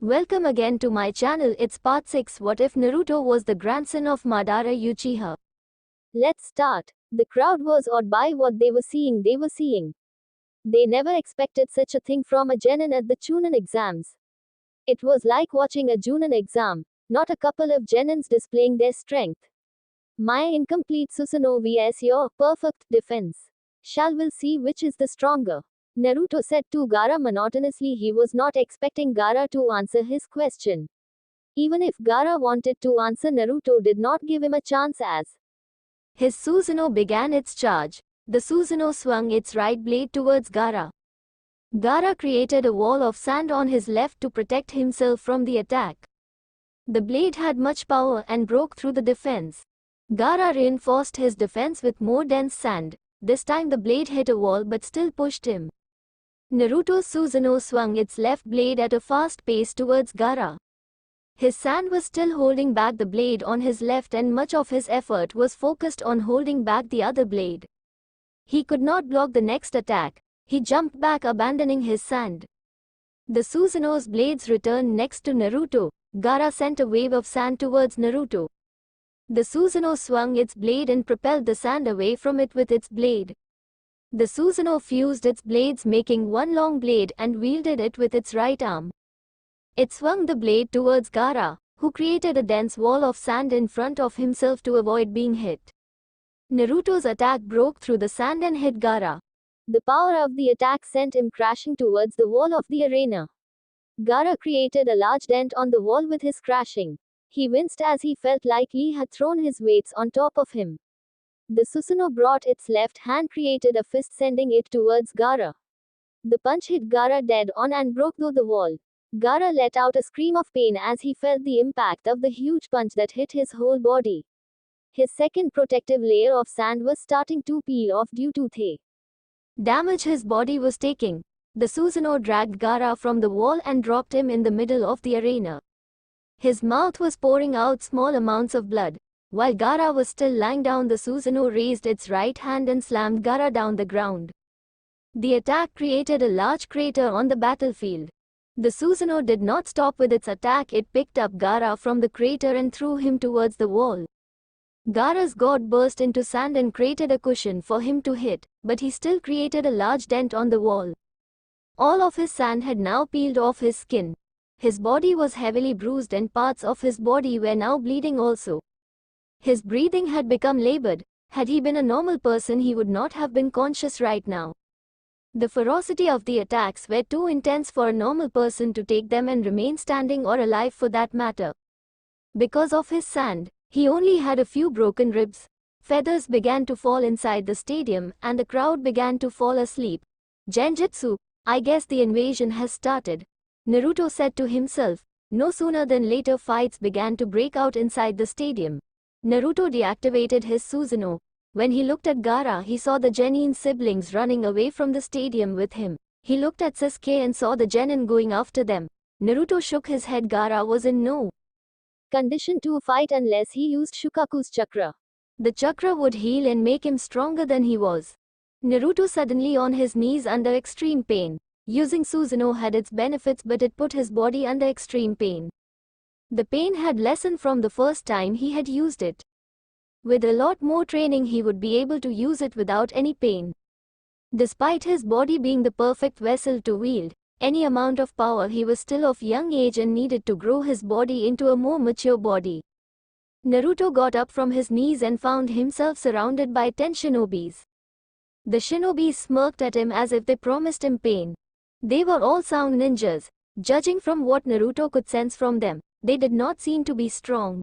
Welcome again to my channel. It's part 6. What if Naruto was the grandson of Madara Uchiha? Let's start. The crowd was awed by what they were seeing. They never expected such a thing from a genin at the Chunin exams. It was like watching a Junin exam, not a couple of genins displaying their strength. My incomplete Susanoo vs your perfect defense. Shall we'll see which is the stronger. Naruto said to Gaara monotonously. He was not expecting Gaara to answer his question. Even if Gaara wanted to answer, Naruto did not give him a chance as his Susanoo began its charge. The Susanoo swung its right blade towards Gaara. Gaara created a wall of sand on his left to protect himself from the attack. The blade had much power and broke through the defense. Gaara reinforced his defense with more dense sand. This time the blade hit a wall but still pushed him. Naruto's Susanoo swung its left blade at a fast pace towards Gaara. His sand was still holding back the blade on his left and much of his effort was focused on holding back the other blade. He could not block the next attack. He jumped back, abandoning his sand. The Susanoo's blades returned next to Naruto. Gaara sent a wave of sand towards Naruto. The Susanoo swung its blade and propelled the sand away from it with its blade. The Susanoo fused its blades, making one long blade, and wielded it with its right arm. It swung the blade towards Gaara, who created a dense wall of sand in front of himself to avoid being hit. Naruto's attack broke through the sand and hit Gaara. The power of the attack sent him crashing towards the wall of the arena. Gaara created a large dent on the wall with his crashing. He winced as he felt like Lee had thrown his weights on top of him. The Susanoo brought its left hand, created a fist, sending it towards Gaara. The punch hit Gaara dead on and broke through the wall. Gaara let out a scream of pain as he felt the impact of the huge punch that hit his whole body. His second protective layer of sand was starting to peel off due to the damage his body was taking. The Susanoo dragged Gaara from the wall and dropped him in the middle of the arena. His mouth was pouring out small amounts of blood. While Gaara was still lying down, the Susanoo raised its right hand and slammed Gaara down the ground. The attack created a large crater on the battlefield. The Susanoo did not stop with its attack. It picked up Gaara from the crater and threw him towards the wall. Gaara's god burst into sand and created a cushion for him to hit, but he still created a large dent on the wall. All of his sand had now peeled off his skin. His body was heavily bruised and parts of his body were now bleeding also. His breathing had become labored. Had he been a normal person, he would not have been conscious right now. The ferocity of the attacks were too intense for a normal person to take them and remain standing or alive for that matter. Because of his sand, he only had a few broken ribs. Feathers began to fall inside the stadium and the crowd began to fall asleep. Genjutsu, I guess the invasion has started. Naruto said to himself. No sooner than later, fights began to break out inside the stadium. Naruto deactivated his Susanoo. When he looked at Gaara, he saw the genin siblings running away from the stadium with him. He looked at Sasuke and saw the genin going after them. Naruto shook his head. Gaara was in no condition to fight unless he used Shukaku's chakra. The chakra would heal and make him stronger than he was. Naruto suddenly on his knees under extreme pain. Using Susanoo had its benefits, but it put his body under extreme pain. The pain had lessened from the first time he had used it. With a lot more training, he would be able to use it without any pain. Despite his body being the perfect vessel to wield any amount of power, he was still of young age and needed to grow his body into a more mature body. Naruto got up from his knees and found himself surrounded by 10 shinobis. The shinobis smirked at him as if they promised him pain. They were all sound ninjas. Judging from what Naruto could sense from them, they did not seem to be strong.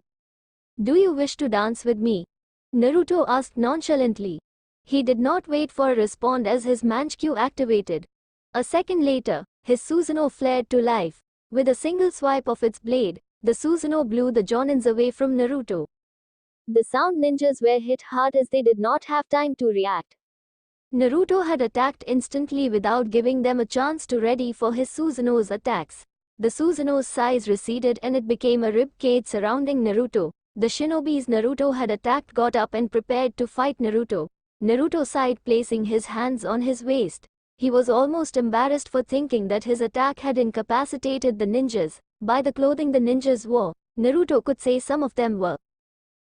Do you wish to dance with me? Naruto asked nonchalantly. He did not wait for a response as his Manchikyu activated. A second later, his Susanoo flared to life. With a single swipe of its blade, the Susanoo blew the jonins away from Naruto. The sound ninjas were hit hard as they did not have time to react. Naruto had attacked instantly without giving them a chance to ready for his Susanoo's attacks. The Susanoo's size receded and it became a rib cage surrounding Naruto. The shinobis Naruto had attacked got up and prepared to fight Naruto. Naruto sighed, placing his hands on his waist. He was almost embarrassed for thinking that his attack had incapacitated the ninjas. By the clothing the ninjas wore, Naruto could say some of them were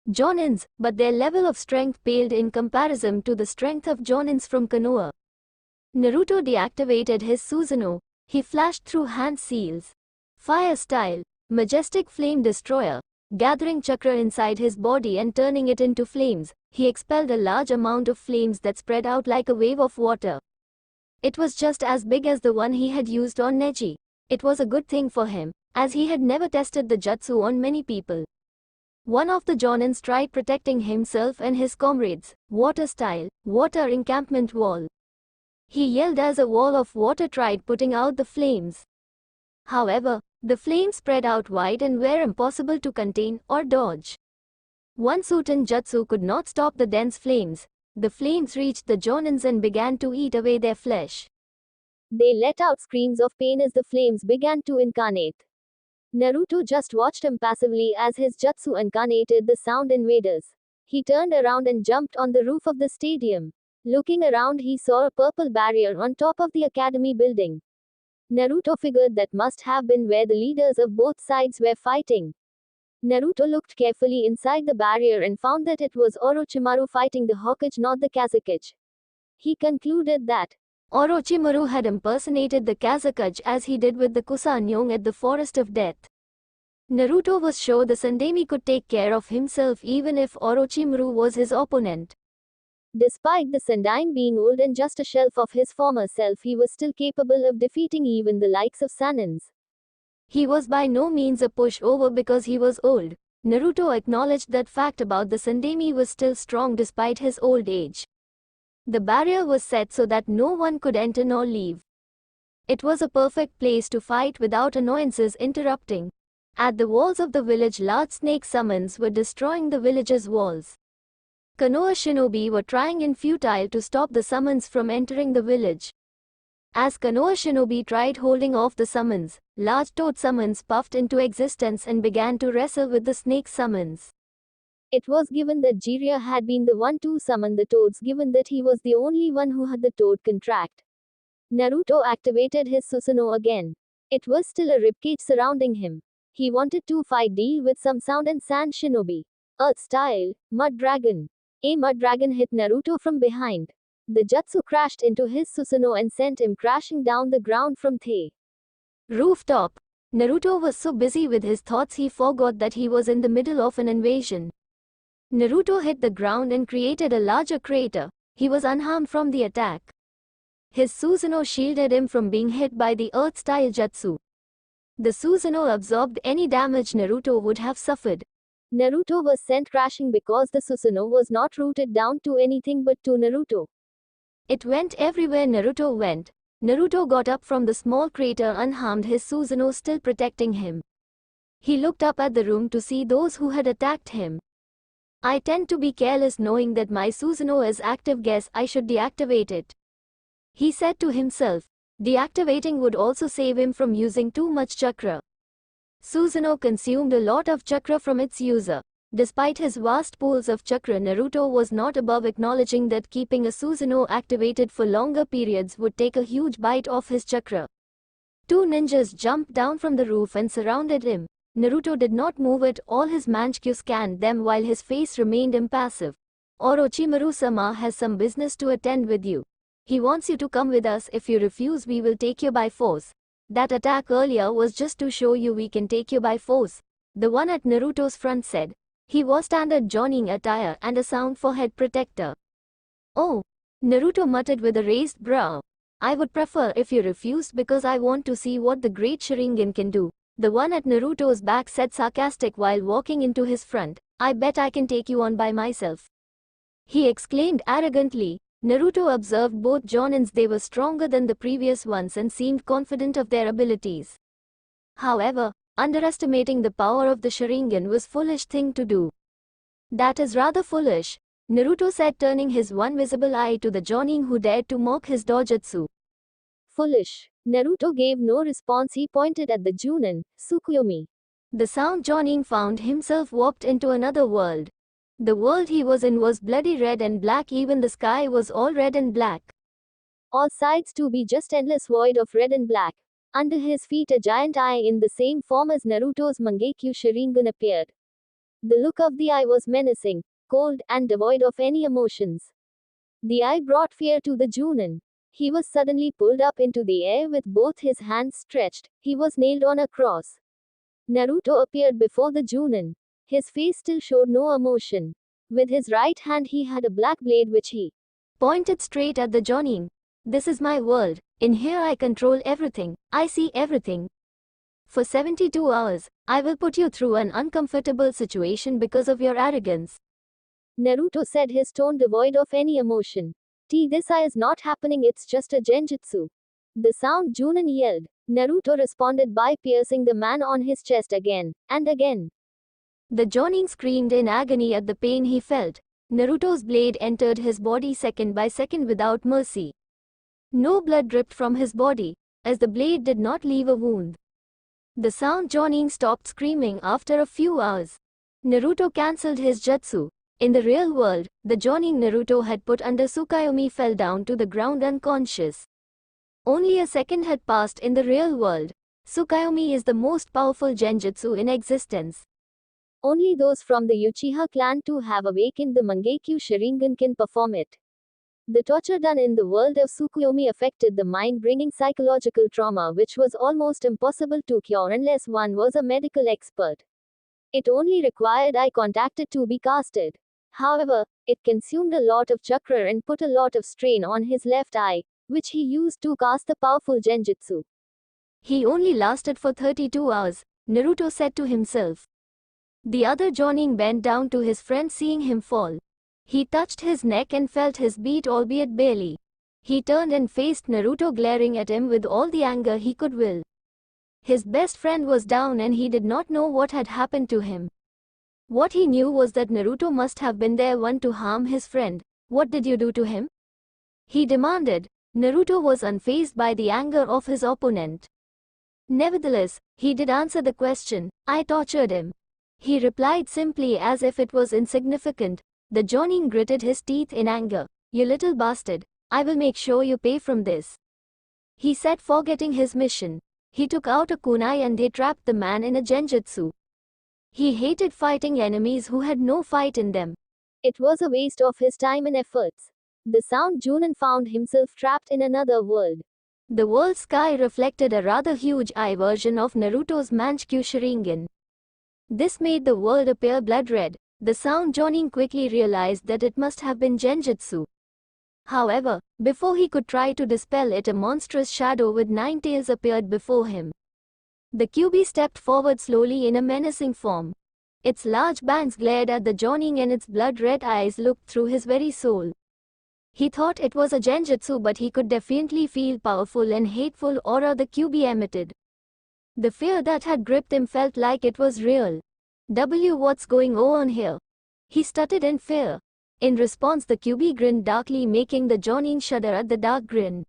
Jonins, but their level of strength paled in comparison to the strength of Jonins from Konoha. Naruto deactivated his Susanoo. He flashed through hand seals. Fire style, majestic flame destroyer. Gathering chakra inside his body and turning it into flames, he expelled a large amount of flames that spread out like a wave of water. It was just as big as the one he had used on Neji. It was a good thing for him, as he had never tested the jutsu on many people. One of the Jonins tried protecting himself and his comrades. Water style, water encampment wall. He yelled as a wall of water tried putting out the flames. However, the flames spread out wide and were impossible to contain or dodge. One Suiten jutsu could not stop the dense flames. The flames reached the Jonins and began to eat away their flesh. They let out screams of pain as the flames began to incarnate. Naruto just watched impassively as his jutsu incarnated the sound invaders. He turned around and jumped on the roof of the stadium. Looking around, he saw a purple barrier on top of the academy building. Naruto figured that must have been where the leaders of both sides were fighting. Naruto looked carefully inside the barrier and found that it was Orochimaru fighting the Hokage, not the Kazekage. He concluded that Orochimaru had impersonated the Kazekage as he did with the Kusanryong at the Forest of Death. Naruto was sure the Sandemi could take care of himself even if Orochimaru was his opponent. Despite the Sandaime being old and just a shelf of his former self, he was still capable of defeating even the likes of Sanins. He was by no means a pushover because he was old. Naruto acknowledged that fact about the Sandemi was still strong despite his old age. The barrier was set so that no one could enter nor leave. It was a perfect place to fight without annoyances interrupting. At the walls of the village, large snake summons were destroying the village's walls. Konoha shinobi were trying in futile to stop the summons from entering the village. As Konoha shinobi tried holding off the summons, large toad summons puffed into existence and began to wrestle with the snake summons. It was given that Jiraiya had been the one to summon the toads, given that he was the only one who had the toad contract. Naruto activated his Susanoo again. It was still a ribcage surrounding him. He wanted to fight, deal with some sound and sand shinobi. Earth style, Mud Dragon. A mud dragon hit Naruto from behind. The jutsu crashed into his Susanoo and sent him crashing down the ground from the rooftop. Naruto was so busy with his thoughts he forgot that he was in the middle of an invasion. Naruto hit the ground and created a larger crater. He was unharmed from the attack. His Susanoo shielded him from being hit by the earth-style jutsu. The Susanoo absorbed any damage Naruto would have suffered. Naruto was sent crashing because the Susanoo was not rooted down to anything but to Naruto. It went everywhere Naruto went. Naruto got up from the small crater unharmed, his Susanoo still protecting him. He looked up at the room to see those who had attacked him. I tend to be careless knowing that my Susanoo is active, guess I should deactivate it. He said to himself. Deactivating would also save him from using too much chakra. Susanoo consumed a lot of chakra from its user. Despite his vast pools of chakra, Naruto was not above acknowledging that keeping a Susanoo activated for longer periods would take a huge bite off his chakra. Two ninjas jumped down from the roof and surrounded him. Naruto did not move at all. His Manchikyu scanned them while his face remained impassive. Orochimaru-sama has some business to attend with you. He wants you to come with us. If you refuse, we will take you by force. That attack earlier was just to show you we can take you by force. The one at Naruto's front said. He wore standard Jonin attire and a sound for head protector. Oh, Naruto muttered with a raised brow. I would prefer if you refused because I want to see what the great Sharingan can do. The one at Naruto's back said sarcastic while walking into his front. I bet I can take you on by myself. He exclaimed arrogantly. Naruto observed both Jonins. They were stronger than the previous ones and seemed confident of their abilities. However, underestimating the power of the Sharingan was a foolish thing to do. That is rather foolish, Naruto said, turning his one visible eye to the Jonin who dared to mock his dojutsu. Foolish. Naruto gave no response. He pointed at the Junin, Tsukuyomi. The sound Jonin found himself warped into another world. The world he was in was bloody red and black. Even the sky was all red and black. All sides to be just endless void of red and black. Under his feet, a giant eye in the same form as Naruto's Mangekyo Sharingan appeared. The look of the eye was menacing, cold, and devoid of any emotions. The eye brought fear to the Junin. He was suddenly pulled up into the air with both his hands stretched. He was nailed on a cross. Naruto appeared before the Junin. His face still showed no emotion. With his right hand he had a black blade which he pointed straight at the Jonin. This is my world. In here I control everything. I see everything. For 72 hours, I will put you through an uncomfortable situation because of your arrogance. Naruto said, his tone devoid of any emotion. This is not happening, it's just a genjutsu. The sound Junin yelled. Naruto responded by piercing the man on his chest again and again. The Jonin screamed in agony at the pain he felt. Naruto's blade entered his body second by second without mercy. No blood dripped from his body, as the blade did not leave a wound. The sound Jonin stopped screaming after a few hours. Naruto cancelled his jutsu. In the real world, the Jonin Naruto had put under Tsukuyomi fell down to the ground unconscious. Only a second had passed in the real world. Tsukuyomi is the most powerful genjutsu in existence. Only those from the Uchiha clan to have awakened the Mangekyo Sharingan can perform it. The torture done in the world of Tsukuyomi affected the mind, bringing psychological trauma which was almost impossible to cure unless one was a medical expert. It only required eye contact to be casted. However, it consumed a lot of chakra and put a lot of strain on his left eye, which he used to cast the powerful genjutsu. He only lasted for 32 hours, Naruto said to himself. The other Jonin bent down to his friend seeing him fall. He touched his neck and felt his beat, albeit barely. He turned and faced Naruto, glaring at him with all the anger he could will. His best friend was down and he did not know what had happened to him. What he knew was that Naruto must have been there one to harm his friend. What did you do to him? He demanded. Naruto was unfazed by the anger of his opponent. Nevertheless, he did answer the question. I tortured him. He replied simply as if it was insignificant. The Jonin gritted his teeth in anger. You little bastard, I will make sure you pay from this. He said, forgetting his mission. He took out a kunai and they trapped the man in a genjutsu. He hated fighting enemies who had no fight in them. It was a waste of his time and efforts. The sound Junin found himself trapped in another world. The world sky reflected a rather huge eye version of Naruto's Mangekyo Sharingan. This made the world appear blood red. The sound Jonin quickly realized that it must have been genjutsu. However, before he could try to dispel it, a monstrous shadow with 9 tails appeared before him. The Kyuubi stepped forward slowly in a menacing form. Its large bangs glared at the Jonin and its blood-red eyes looked through his very soul. He thought it was a genjutsu, but he could definitely feel powerful and hateful aura the Kyuubi emitted. The fear that had gripped him felt like it was real. What's going on here? He stuttered in fear. In response, the Kyuubi grinned darkly, making the Jonin shudder at the dark grin.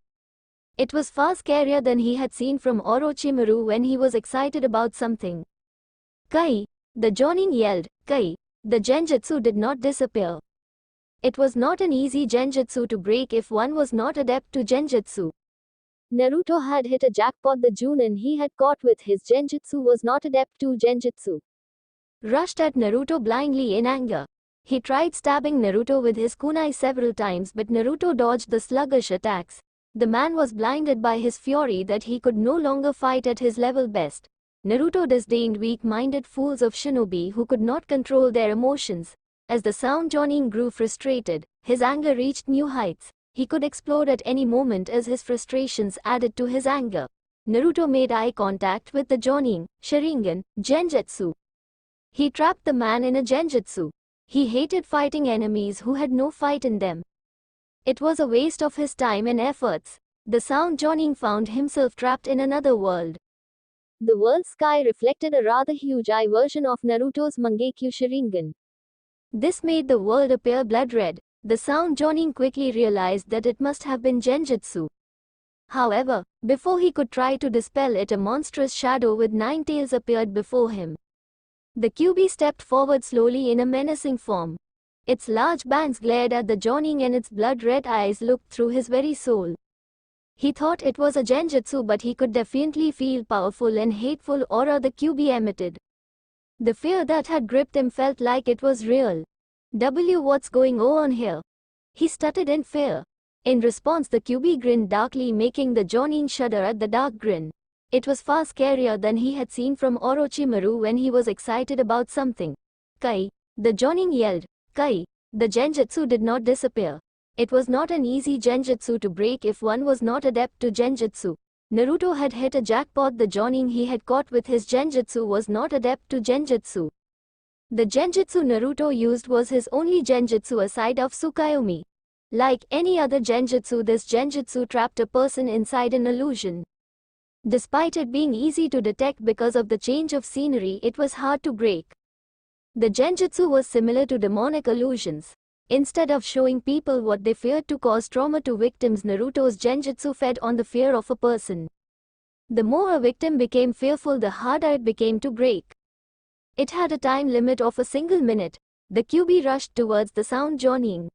It was far scarier than he had seen from Orochimaru when he was excited about something. Kai! The Jonin yelled. Kai! The genjutsu did not disappear. It was not an easy genjutsu to break if one was not adept to genjutsu. Naruto had hit a jackpot. The Junin he had caught with his genjutsu was not adept to genjutsu. Rushed at Naruto blindly in anger. He tried stabbing Naruto with his kunai several times, but Naruto dodged the sluggish attacks. The man was blinded by his fury that he could no longer fight at his level best. Naruto disdained weak-minded fools of shinobi who could not control their emotions. As the sound Jonin grew frustrated, his anger reached new heights. He could explode at any moment as his frustrations added to his anger. Naruto made eye contact with the Jonin, Sharingan, genjutsu. He trapped the man in a genjutsu. He hated fighting enemies who had no fight in them. It was a waste of his time and efforts. The sound Jonin found himself trapped in another world. The world sky reflected a rather huge eye version of Naruto's Mangekyo Sharingan. This made the world appear blood red. The sound Jonin quickly realized that it must have been genjutsu. However, before he could try to dispel it, a monstrous shadow with 9 tails appeared before him. The Kyuubi stepped forward slowly in a menacing form. Its large bangs glared at the Jonin and its blood-red eyes looked through his very soul. He thought it was a genjutsu, but he could definitely feel powerful and hateful aura the QB emitted. The fear that had gripped him felt like it was real. What's going on here? He stuttered in fear. In response, the QB grinned darkly, making the Jonin shudder at the dark grin. It was far scarier than he had seen from Orochimaru when he was excited about something. Kai! The Jonin yelled. Kai! The genjutsu did not disappear. It was not an easy genjutsu to break if one was not adept to genjutsu. Naruto had hit a jackpot. The Jonin he had caught with his genjutsu was not adept to genjutsu. The genjutsu Naruto used was his only genjutsu aside of Tsukuyomi. Like any other genjutsu, this genjutsu trapped a person inside an illusion. Despite it being easy to detect because of the change of scenery, it was hard to break. The genjutsu was similar to demonic illusions. Instead of showing people what they feared to cause trauma to victims, Naruto's genjutsu fed on the fear of a person. The more a victim became fearful, the harder it became to break. It had a time limit of a single minute. The QB rushed towards the sound Jonin.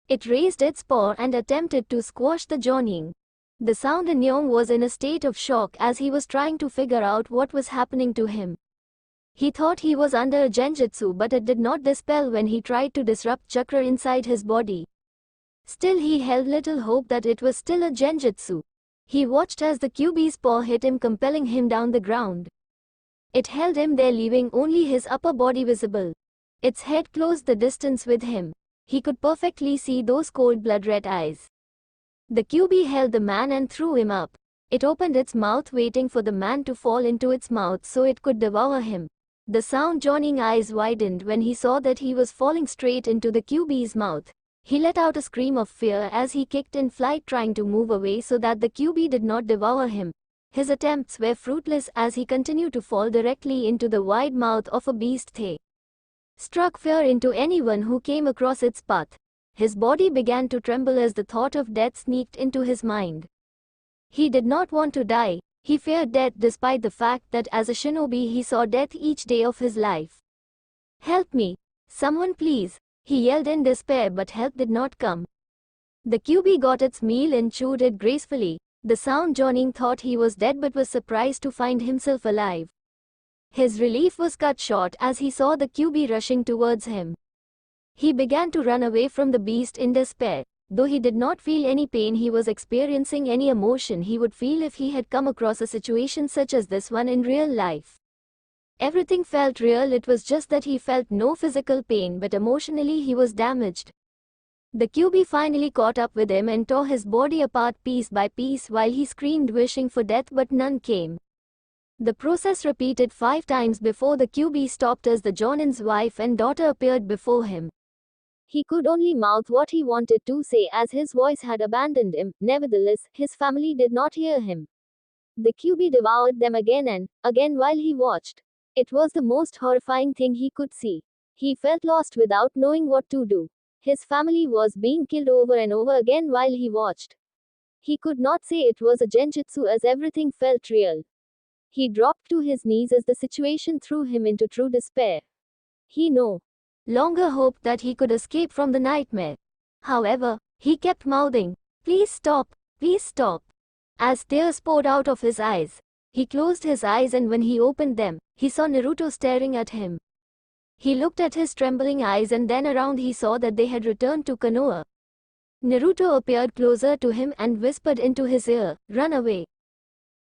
It raised its paw and attempted to squash the Jonin. The sound Inyong was in a state of shock as he was trying to figure out what was happening to him. He thought he was under a genjutsu, but it did not dispel when he tried to disrupt chakra inside his body. Still, he held little hope that it was still a genjutsu. He watched as the QB's paw hit him, compelling him down the ground. It held him there, leaving only his upper body visible. Its head closed the distance with him. He could perfectly see those cold blood-red eyes. The QB held the man and threw him up. It opened its mouth, waiting for the man to fall into its mouth so it could devour him. The sound Jonin eyes widened when he saw that he was falling straight into the QB's mouth. He let out a scream of fear as he kicked in flight, trying to move away so that the QB did not devour him. His attempts were fruitless as he continued to fall directly into the wide mouth of a beast. They struck fear into anyone who came across its path. His body began to tremble as the thought of death sneaked into his mind. He did not want to die. He feared death despite the fact that as a shinobi he saw death each day of his life. Help me! Someone please! He yelled in despair, but help did not come. The QB got its meal and chewed it gracefully. The sound Jonin thought he was dead but was surprised to find himself alive. His relief was cut short as he saw the QB rushing towards him. He began to run away from the beast in despair. Though he did not feel any pain, he was experiencing any emotion he would feel if he had come across a situation such as this one in real life. Everything felt real, it was just that he felt no physical pain, but emotionally he was damaged. The QB finally caught up with him and tore his body apart piece by piece while he screamed, wishing for death, but none came. The process repeated 5 times before the QB stopped as the Jonin's wife and daughter appeared before him. He could only mouth what he wanted to say as his voice had abandoned him. Nevertheless, his family did not hear him. The QB devoured them again and again while he watched. It was the most horrifying thing he could see. He felt lost without knowing what to do. His family was being killed over and over again while he watched. He could not say it was a genjutsu as everything felt real. He dropped to his knees as the situation threw him into true despair. He no longer hoped that he could escape from the nightmare. However, he kept mouthing, "Please stop, please stop." As tears poured out of his eyes, he closed his eyes, and when he opened them, he saw Naruto staring at him. He looked at his trembling eyes and then around. He saw that they had returned to Konoha. Naruto appeared closer to him and whispered into his ear, "Run away.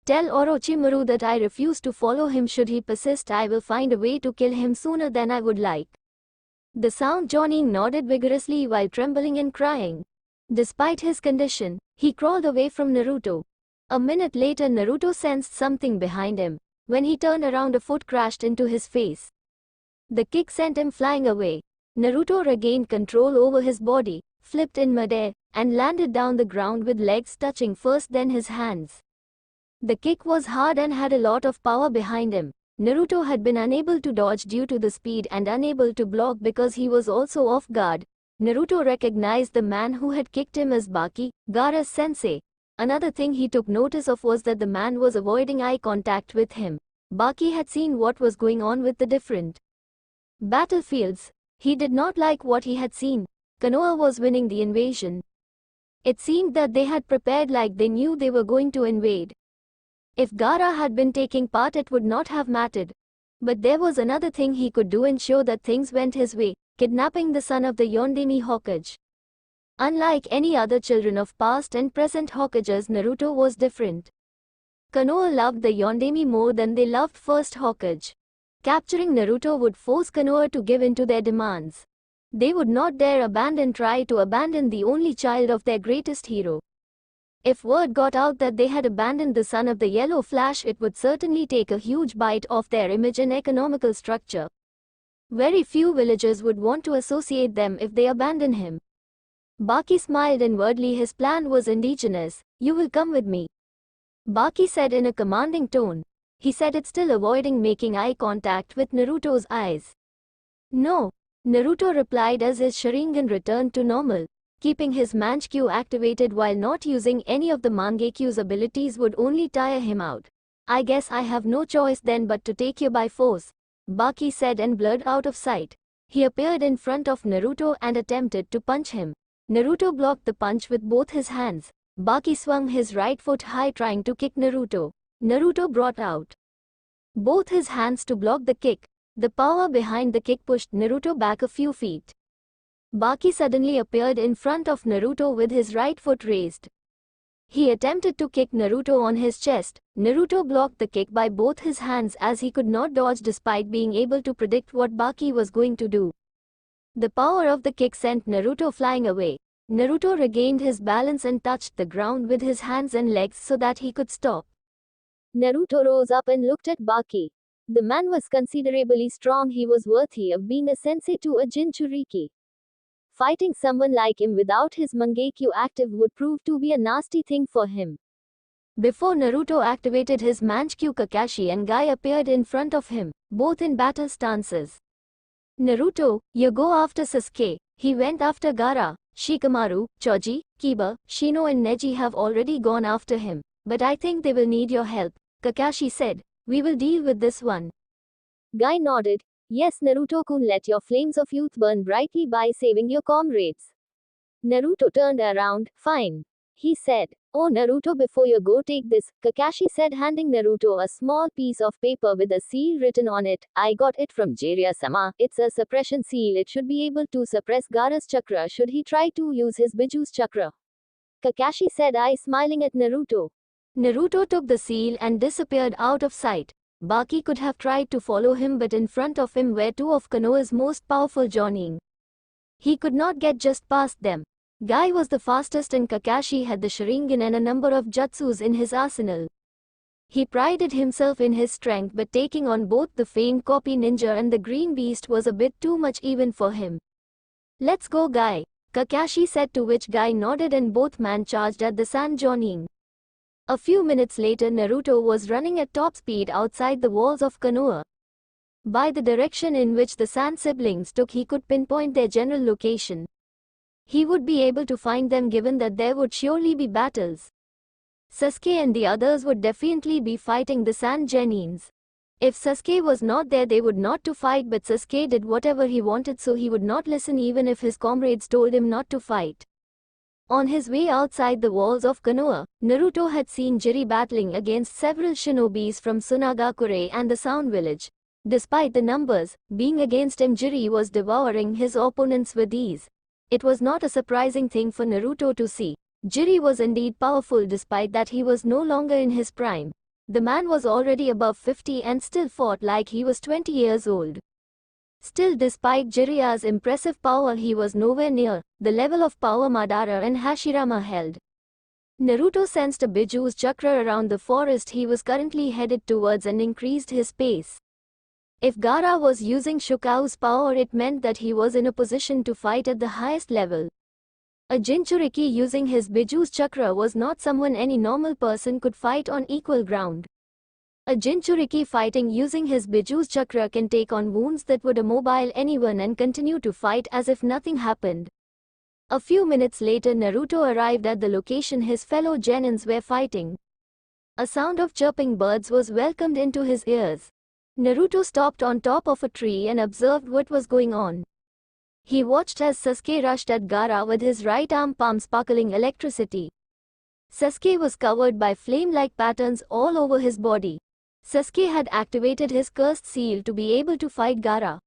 Tell Orochimaru that I refuse to follow him. Should he persist, I will find a way to kill him sooner than I would like." The sound Jonin nodded vigorously while trembling and crying. Despite his condition, he crawled away from Naruto. A minute later, Naruto sensed something behind him. When he turned around, a foot crashed into his face. The kick sent him flying away. Naruto regained control over his body, flipped in midair, and landed down the ground with legs touching first, then his hands. The kick was hard and had a lot of power behind him. Naruto had been unable to dodge due to the speed and unable to block because he was also off guard. Naruto recognized the man who had kicked him as Baki, Gaara's sensei. Another thing he took notice of was that the man was avoiding eye contact with him. Baki had seen what was going on with the different battlefields. He did not like what he had seen. Konoha was winning the invasion. It seemed that they had prepared like they knew they were going to invade. If Gaara had been taking part, it would not have mattered. But there was another thing he could do and ensure that things went his way: kidnapping the son of the Yondaime Hokage. Unlike any other children of past and present Hokages, Naruto was different. Konoha loved the Yondaime more than they loved first Hokage. Capturing Naruto would force Konoha to give in to their demands. They would not dare try to abandon the only child of their greatest hero. If word got out that they had abandoned the son of the Yellow Flash, it would certainly take a huge bite off their image and economical structure. Very few villagers would want to associate them if they abandon him. Baki smiled inwardly. His plan was indigenous. "You will come with me," Baki said in a commanding tone. He said it, still avoiding making eye contact with Naruto's eyes. "No," Naruto replied as his Sharingan returned to normal. Keeping his Mangekyou activated while not using any of the Mangekyou's abilities would only tire him out. "I guess I have no choice then but to take you by force," Baki said and blurred out of sight. He appeared in front of Naruto and attempted to punch him. Naruto blocked the punch with both his hands. Baki swung his right foot high trying to kick Naruto. Naruto brought out both his hands to block the kick. The power behind the kick pushed Naruto back a few feet. Baki suddenly appeared in front of Naruto with his right foot raised. He attempted to kick Naruto on his chest. Naruto blocked the kick by both his hands as he could not dodge despite being able to predict what Baki was going to do. The power of the kick sent Naruto flying away. Naruto regained his balance and touched the ground with his hands and legs so that he could stop. Naruto rose up and looked at Baki. The man was considerably strong. He was worthy of being a sensei to a Jinchuriki. Fighting someone like him without his Mangekyou active would prove to be a nasty thing for him. Before Naruto activated his Mangekyou, Kakashi and Guy appeared in front of him, both in battle stances. "Naruto, you go after Sasuke." He went after Gaara. "Shikamaru, Choji, Kiba, Shino and Neji have already gone after him, but I think they will need your help," Kakashi said. "We will deal with this one." Guy nodded. "Yes, Naruto-kun, let your flames of youth burn brightly by saving your comrades." Naruto turned around. "Fine," he said. "Oh Naruto, before you go, take this," Kakashi said, handing Naruto a small piece of paper with a seal written on it. "I got it from Jiraiya-sama. It's a suppression seal. It should be able to suppress Gaara's chakra should he try to use his Bijuu's chakra," Kakashi said, smiling at Naruto. Naruto took the seal and disappeared out of sight. Baki could have tried to follow him, but in front of him were two of Konoha's most powerful Jonin. He could not get just past them. Guy was the fastest and Kakashi had the Sharingan and a number of jutsus in his arsenal. He prided himself in his strength, but taking on both the famed copy ninja and the green beast was a bit too much even for him. "Let's go, Guy," Kakashi said, to which Guy nodded and both men charged at the Sand Jonin. A few minutes later, Naruto was running at top speed outside the walls of Konoha. By the direction in which the Sand siblings took, he could pinpoint their general location. He would be able to find them given that there would surely be battles. Sasuke and the others would definitely be fighting the Sand Genins. If Sasuke was not there, they would not to fight, but Sasuke did whatever he wanted, so he would not listen even if his comrades told him not to fight. On his way outside the walls of Konoha, Naruto had seen Jiri battling against several shinobis from Sunagakure and the Sound Village. Despite the numbers being against him, Jiri was devouring his opponents with ease. It was not a surprising thing for Naruto to see. Jiri was indeed powerful. Despite that, he was no longer in his prime. The man was already above 50 and still fought like he was 20 years old. Still, despite Jiraiya's impressive power, he was nowhere near the level of power Madara and Hashirama held. Naruto sensed a Bijuu's chakra around the forest he was currently headed towards and increased his pace. If Gaara was using Shukau's power, it meant that he was in a position to fight at the highest level. A Jinchuriki using his Bijuu's chakra was not someone any normal person could fight on equal ground. A Jinchuriki fighting using his Bijuu's chakra can take on wounds that would immobile anyone and continue to fight as if nothing happened. A few minutes later, Naruto arrived at the location his fellow Genins were fighting. A sound of chirping birds was welcomed into his ears. Naruto stopped on top of a tree and observed what was going on. He watched as Sasuke rushed at Gaara with his right arm palm sparkling electricity. Sasuke was covered by flame-like patterns all over his body. Sasuke had activated his cursed seal to be able to fight Gaara.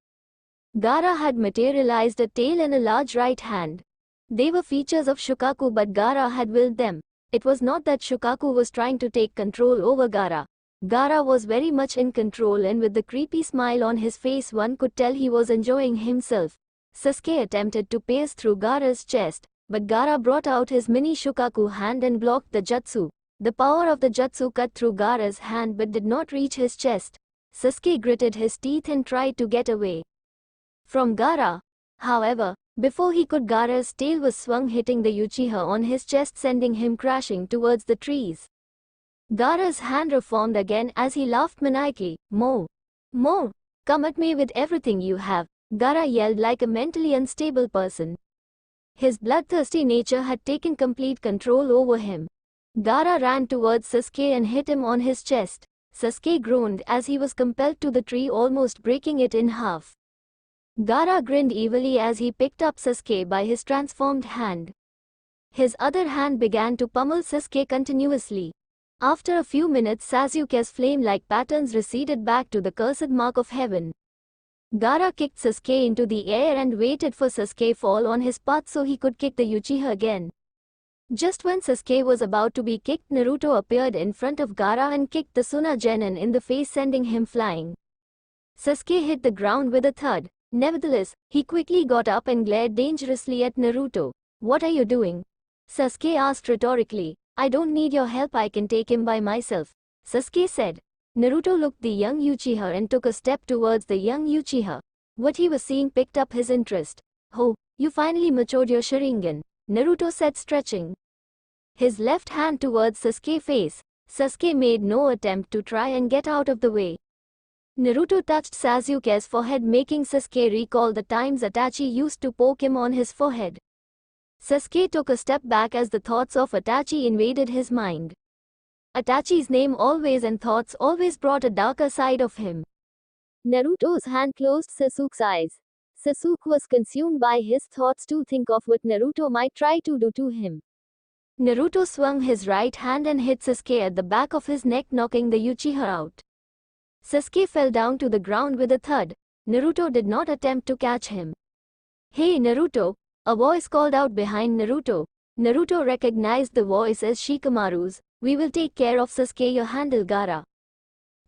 Gaara had materialized a tail and a large right hand. They were features of Shukaku, but Gaara had willed them. It was not that Shukaku was trying to take control over Gaara. Gaara was very much in control, and with the creepy smile on his face one could tell he was enjoying himself. Sasuke attempted to pierce through Gaara's chest, but Gaara brought out his mini Shukaku hand and blocked the jutsu. The power of the jutsu cut through Gaara's hand but did not reach his chest. Sasuke gritted his teeth and tried to get away from Gaara. However, before he could, Gaara's tail was swung, hitting the Uchiha on his chest, sending him crashing towards the trees. Gaara's hand reformed again as he laughed maniacally. More! More! Come at me with everything you have, Gaara yelled like a mentally unstable person. His bloodthirsty nature had taken complete control over him. Gaara ran towards Sasuke and hit him on his chest. Sasuke groaned as he was compelled to the tree, almost breaking it in half. Gaara grinned evilly as he picked up Sasuke by his transformed hand. His other hand began to pummel Sasuke continuously. After a few minutes, Sasuke's flame-like patterns receded back to the cursed mark of heaven. Gaara kicked Sasuke into the air and waited for Sasuke fall on his path so he could kick the Uchiha again. Just when Sasuke was about to be kicked, Naruto appeared in front of Gaara and kicked the Suna Genin in the face, sending him flying. Sasuke hit the ground with a thud. Nevertheless, he quickly got up and glared dangerously at Naruto. What are you doing? Sasuke asked rhetorically. I don't need your help, I can take him by myself, Sasuke said. Naruto looked the young Uchiha and took a step towards the young Uchiha. What he was seeing picked up his interest. Oh, you finally matured your Sharingan, Naruto said, stretching his left hand towards Sasuke's face. Sasuke made no attempt to try and get out of the way. Naruto touched Sasuke's forehead, making Sasuke recall the times Itachi used to poke him on his forehead. Sasuke took a step back as the thoughts of Itachi invaded his mind. Itachi's name always and thoughts always brought a darker side of him. Naruto's hand closed Sasuke's eyes. Sasuke was consumed by his thoughts to think of what Naruto might try to do to him. Naruto swung his right hand and hit Sasuke at the back of his neck, knocking the Uchiha out. Sasuke fell down to the ground with a thud. Naruto did not attempt to catch him. Hey Naruto! A voice called out behind Naruto. Naruto recognized the voice as Shikamaru's. We will take care of Sasuke, you handle Gaara,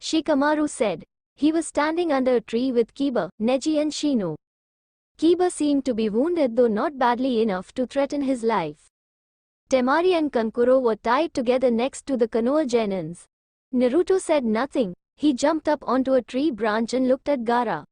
Shikamaru said. He was standing under a tree with Kiba, Neji and Shino. Kiba seemed to be wounded, though not badly enough to threaten his life. Temari and Kankuro were tied together next to the Konoha Genins. Naruto said nothing. He jumped up onto a tree branch and looked at Gaara.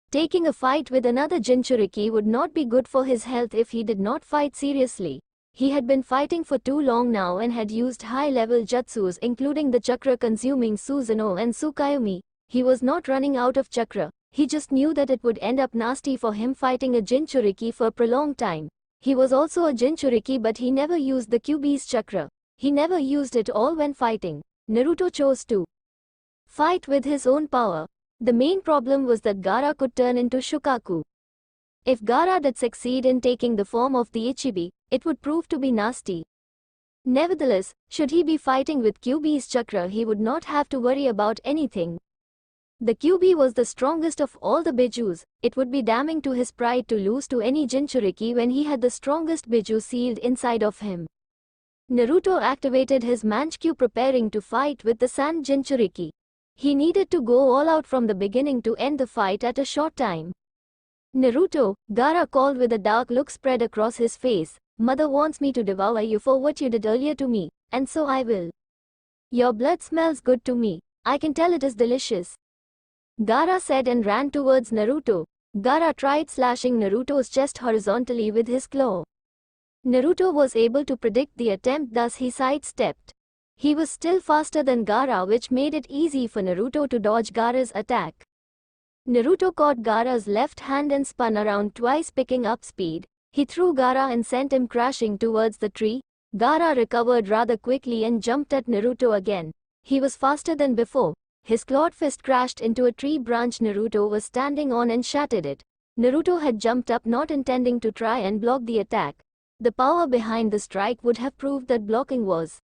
Taking a fight with another Jinchuriki would not be good for his health if he did not fight seriously. He had been fighting for too long now and had used high-level jutsus, including the chakra-consuming Susanoo and Tsukuyomi. He was not running out of chakra. He just knew that it would end up nasty for him fighting a Jinchuriki for a prolonged time. He was also a Jinchuriki, but he never used the Kyuubi's chakra. He never used it all when fighting. Naruto chose to fight with his own power. The main problem was that Gaara could turn into Shukaku. If Gaara did succeed in taking the form of the Ichibi, it would prove to be nasty. Nevertheless, should he be fighting with Kyuubi's chakra, he would not have to worry about anything. The Kyuubi was the strongest of all the Bijus. It would be damning to his pride to lose to any Jinchuriki when he had the strongest Biju sealed inside of him. Naruto activated his Manchikyu, preparing to fight with the Sand Jinchuriki. He needed to go all out from the beginning to end the fight at a short time. Naruto, Gaara called with a dark look spread across his face. Mother wants me to devour you for what you did earlier to me, and so I will. Your blood smells good to me. I can tell it is delicious, Gaara said and ran towards Naruto. Gaara tried slashing Naruto's chest horizontally with his claw. Naruto was able to predict the attempt, thus he sidestepped. He was still faster than Gaara, which made it easy for Naruto to dodge Gaara's attack. Naruto caught Gaara's left hand and spun around twice, picking up speed. He threw Gaara and sent him crashing towards the tree. Gaara recovered rather quickly and jumped at Naruto again. He was faster than before. His clawed fist crashed into a tree branch Naruto was standing on and shattered it. Naruto had jumped up, not intending to try and block the attack. The power behind the strike would have proved that blocking was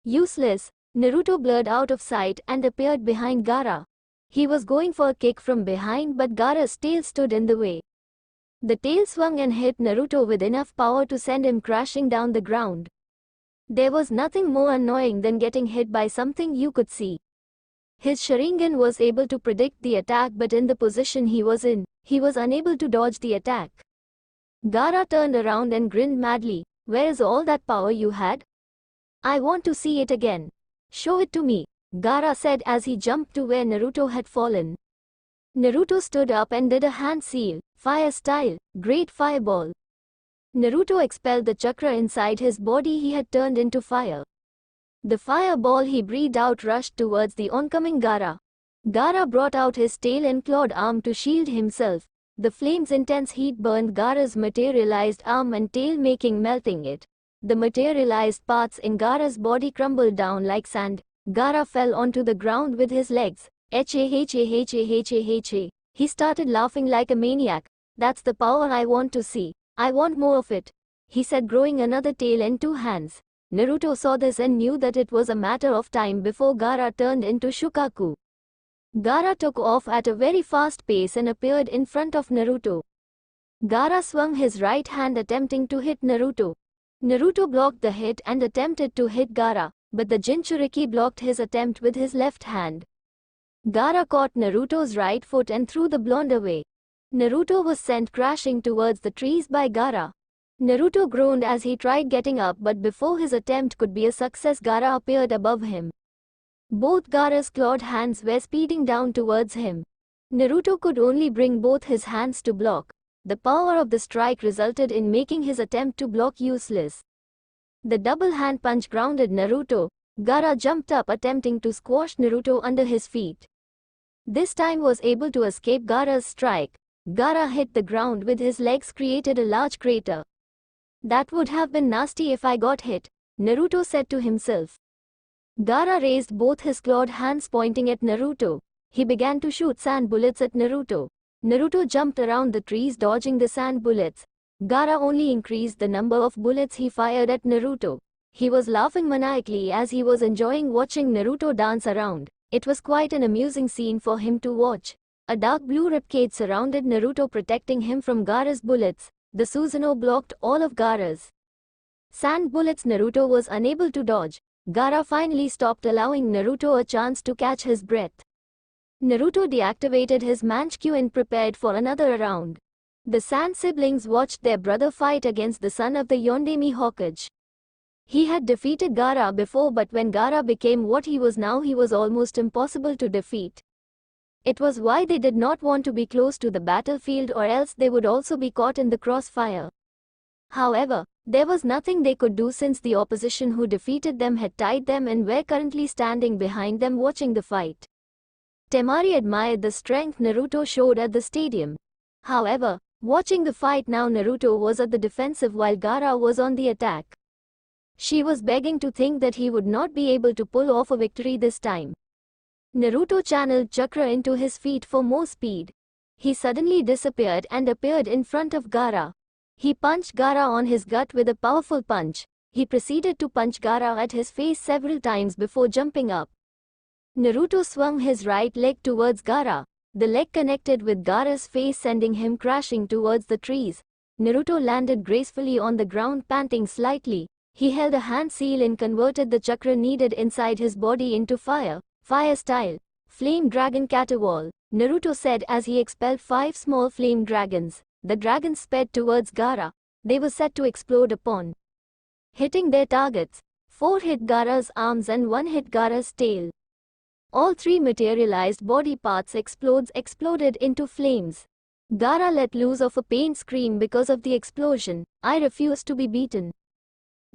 useless. Naruto blurred out of sight and appeared behind Gaara. He was going for a kick from behind, but Gaara's tail stood in the way. The tail swung and hit Naruto with enough power to send him crashing down the ground. There was nothing more annoying than getting hit by something you could see. His Sharingan was able to predict the attack, but in the position he was in, he was unable to dodge the attack. Gaara turned around and grinned madly. "Where is all that power you had? I want to see it again. Show it to me," Gaara said as he jumped to where Naruto had fallen. Naruto stood up and did a hand seal, fire style, great fireball. Naruto expelled the chakra inside his body. He had turned into fire. The fireball he breathed out rushed towards the oncoming Gaara. Gaara brought out his tail and clawed arm to shield himself. The flame's intense heat burned Gaara's materialized arm and tail, making melting it. The materialized parts in Gaara's body crumbled down like sand. Gaara fell onto the ground with his legs. He started laughing like a maniac. "That's the power I want to see. I want more of it," he said, growing another tail and 2 hands. Naruto saw this and knew that it was a matter of time before Gaara turned into Shukaku. Gaara took off at a very fast pace and appeared in front of Naruto. Gaara swung his right hand, attempting to hit Naruto. Naruto blocked the hit and attempted to hit Gaara, but the Jinchuriki blocked his attempt with his left hand. Gaara caught Naruto's right foot and threw the blonde away. Naruto was sent crashing towards the trees by Gaara. Naruto groaned as he tried getting up, but before his attempt could be a success, Gaara appeared above him. Both Gaara's clawed hands were speeding down towards him. Naruto could only bring both his hands to block. The power of the strike resulted in making his attempt to block useless. The double hand punch grounded Naruto. Gaara jumped up, attempting to squash Naruto under his feet. This time was able to escape Gaara's strike. Gaara hit the ground with his legs, created a large crater. "That would have been nasty if I got hit," Naruto said to himself. Gaara raised both his clawed hands, pointing at Naruto. He began to shoot sand bullets at Naruto. Naruto jumped around the trees, dodging the sand bullets. Gaara only increased the number of bullets he fired at Naruto. He was laughing maniacally as he was enjoying watching Naruto dance around. It was quite an amusing scene for him to watch. A dark blue ribcage surrounded Naruto, protecting him from Gaara's bullets. The Susanoo blocked all of Gaara's sand bullets. Naruto was unable to dodge. Gaara finally stopped, allowing Naruto a chance to catch his breath. Naruto deactivated his Manchikyu and prepared for another round. The Sand siblings watched their brother fight against the son of the Yondaime Hokage. He had defeated Gaara before, but when Gaara became what he was now, he was almost impossible to defeat. It was why they did not want to be close to the battlefield, or else they would also be caught in the crossfire. However, there was nothing they could do since the opposition who defeated them had tied them and were currently standing behind them watching the fight. Temari admired the strength Naruto showed at the stadium. However, watching the fight now, Naruto was at the defensive while Gaara was on the attack. She was begging to think that he would not be able to pull off a victory this time. Naruto channeled chakra into his feet for more speed. He suddenly disappeared and appeared in front of Gaara. He punched Gaara on his gut with a powerful punch. He proceeded to punch Gaara at his face several times before jumping up. Naruto swung his right leg towards Gaara. The leg connected with Gaara's face, sending him crashing towards the trees. Naruto landed gracefully on the ground, panting slightly. He held a hand seal and converted the chakra needed inside his body into fire. "Fire style. Flame Dragon Caterwall," Naruto said as he expelled 5 small flame dragons. The dragons sped towards Gaara. They were set to explode upon hitting their targets. 4 hit Gaara's arms and 1 hit Gaara's tail. All 3 materialized body parts exploded into flames. Gaara let loose of a pained scream because of the explosion. "I refuse to be beaten,"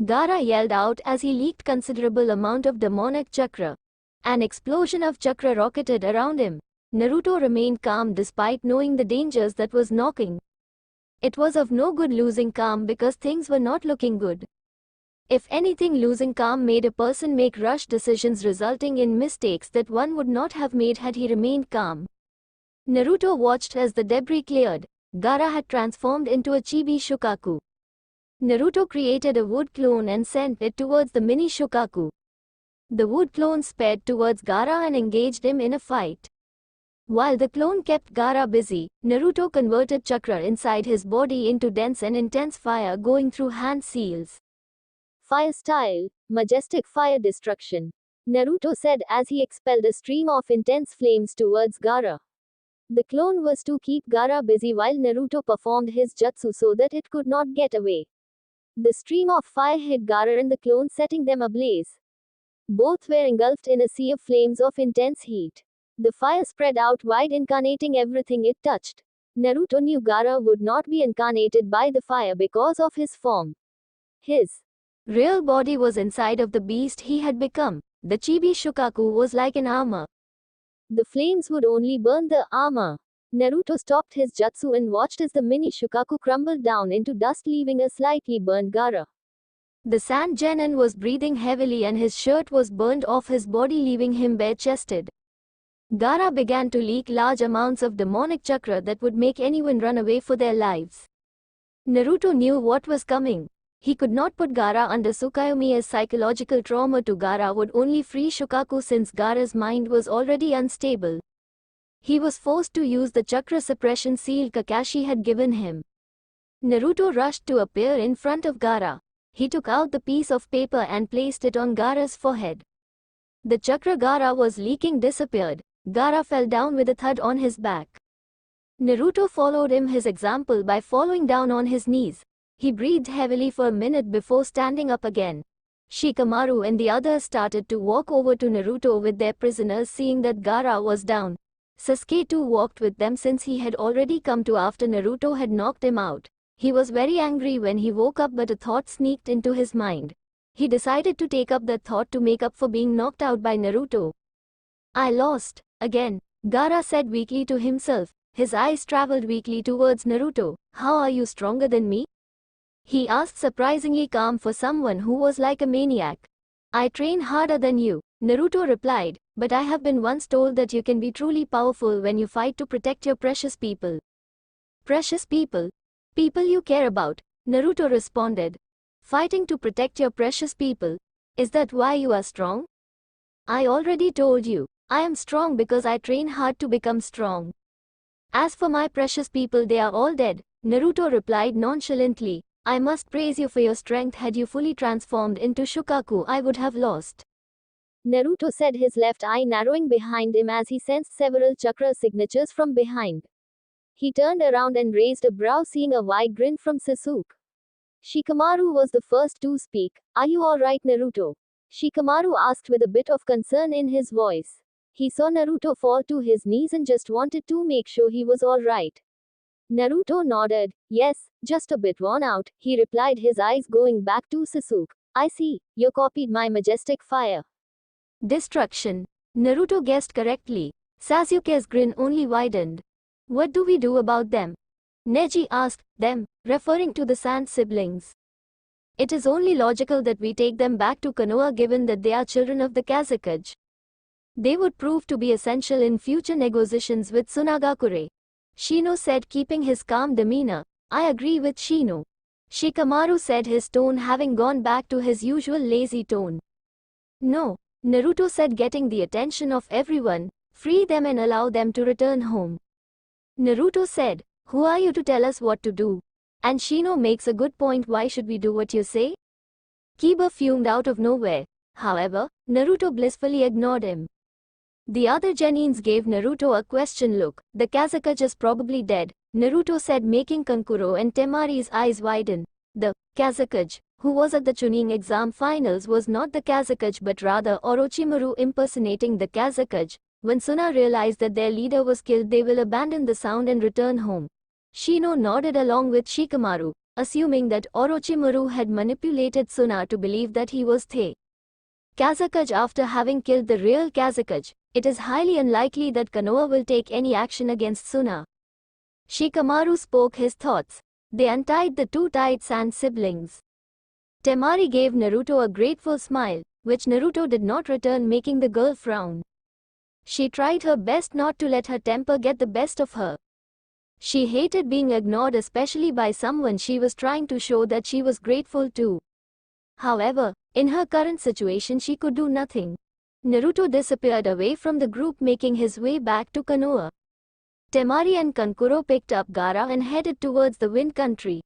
Gaara yelled out as he leaked considerable amount of demonic chakra. An explosion of chakra rocketed around him. Naruto remained calm despite knowing the dangers that was knocking. It was of no good losing calm because things were not looking good. If anything, losing calm made a person make rush decisions, resulting in mistakes that one would not have made had he remained calm. Naruto watched as the debris cleared. Gaara had transformed into a chibi Shukaku. Naruto created a wood clone and sent it towards the mini Shukaku. The wood clone sped towards Gaara and engaged him in a fight. While the clone kept Gaara busy, Naruto converted chakra inside his body into dense and intense fire going through hand seals. Fire style, majestic fire destruction, Naruto said as he expelled a stream of intense flames towards Gaara. The clone was to keep Gaara busy while Naruto performed his jutsu so that it could not get away. The stream of fire hit Gaara and the clone, setting them ablaze. Both were engulfed in a sea of flames of intense heat. The fire spread out wide, incarnating everything it touched. Naruto knew Gaara would not be incarnated by the fire because of his form. His real body was inside of the beast he had become. The chibi Shukaku was like an armor. The flames would only burn the armor. Naruto stopped his jutsu and watched as the mini Shukaku crumbled down into dust, leaving a slightly burned Gaara. The Sand Genin was breathing heavily and his shirt was burned off his body, leaving him bare-chested. Gaara began to leak large amounts of demonic chakra that would make anyone run away for their lives. Naruto knew what was coming. He could not put Gaara under Tsukuyomi as psychological trauma to Gaara would only free Shukaku since Gaara's mind was already unstable. He was forced to use the chakra suppression seal Kakashi had given him. Naruto rushed to appear in front of Gaara. He took out the piece of paper and placed it on Gaara's forehead. The chakra Gaara was leaking disappeared. Gaara fell down with a thud on his back. Naruto followed his example by falling down on his knees. He breathed heavily for a minute before standing up again. Shikamaru and the others started to walk over to Naruto with their prisoners. Seeing that Gaara was down, Sasuke too walked with them since he had already come to after Naruto had knocked him out. He was very angry when he woke up, but a thought sneaked into his mind. He decided to take up that thought to make up for being knocked out by Naruto. I lost, again, Gaara said weakly to himself. His eyes traveled weakly towards Naruto. How are you stronger than me? He asked, surprisingly calm for someone who was like a maniac. I train harder than you, Naruto replied, but I have been once told that you can be truly powerful when you fight to protect your precious people. Precious people? People you care about, Naruto responded. Fighting to protect your precious people? Is that why you are strong? I already told you, I am strong because I train hard to become strong. As for my precious people, they are all dead, Naruto replied nonchalantly. I must praise you for your strength. Had you fully transformed into Shukaku, I would have lost. Naruto said, his left eye narrowing behind him as he sensed several chakra signatures from behind. He turned around and raised a brow, seeing a wide grin from Sasuke. Shikamaru was the first to speak. Are you alright, Naruto? Shikamaru asked with a bit of concern in his voice. He saw Naruto fall to his knees and just wanted to make sure he was alright. Naruto nodded. Yes, just a bit worn out, he replied, his eyes going back to Sasuke. I see, you copied my majestic fire destruction. Naruto guessed correctly. Sasuke's grin only widened. What do we do about them? Neji asked. Them, referring to the Sand siblings. It is only logical that we take them back to Konoha, given that they are children of the Kazekage. They would prove to be essential in future negotiations with Tsunagakure. Shino said, keeping his calm demeanor. I agree with Shino. Shikamaru said, his tone having gone back to his usual lazy tone. No, Naruto said, getting the attention of everyone. Free them and allow them to return home. Naruto said, who are you to tell us what to do? And Shino makes a good point. Why should we do what you say? Kiba fumed out of nowhere. However, Naruto blissfully ignored him. The other Genins gave Naruto a question look. The Kazekage is probably dead, Naruto said, making Kankuro and Temari's eyes widen. The Kazekage, who was at the Chunin exam finals, was not the Kazekage but rather Orochimaru impersonating the Kazekage. When Suna realized that their leader was killed, they will abandon the sound and return home. Shino nodded along with Shikamaru, assuming that Orochimaru had manipulated Suna to believe that he was the Kazekage after having killed the real Kazekage. It is highly unlikely that Konoha will take any action against Suna. Shikamaru spoke his thoughts. They untied the two tied Sand siblings. Temari gave Naruto a grateful smile, which Naruto did not return, making the girl frown. She tried her best not to let her temper get the best of her. She hated being ignored, especially by someone she was trying to show that she was grateful to. However, in her current situation she could do nothing. Naruto disappeared away from the group, making his way back to Konoha. Temari and Kankuro picked up Gaara and headed towards the Wind Country.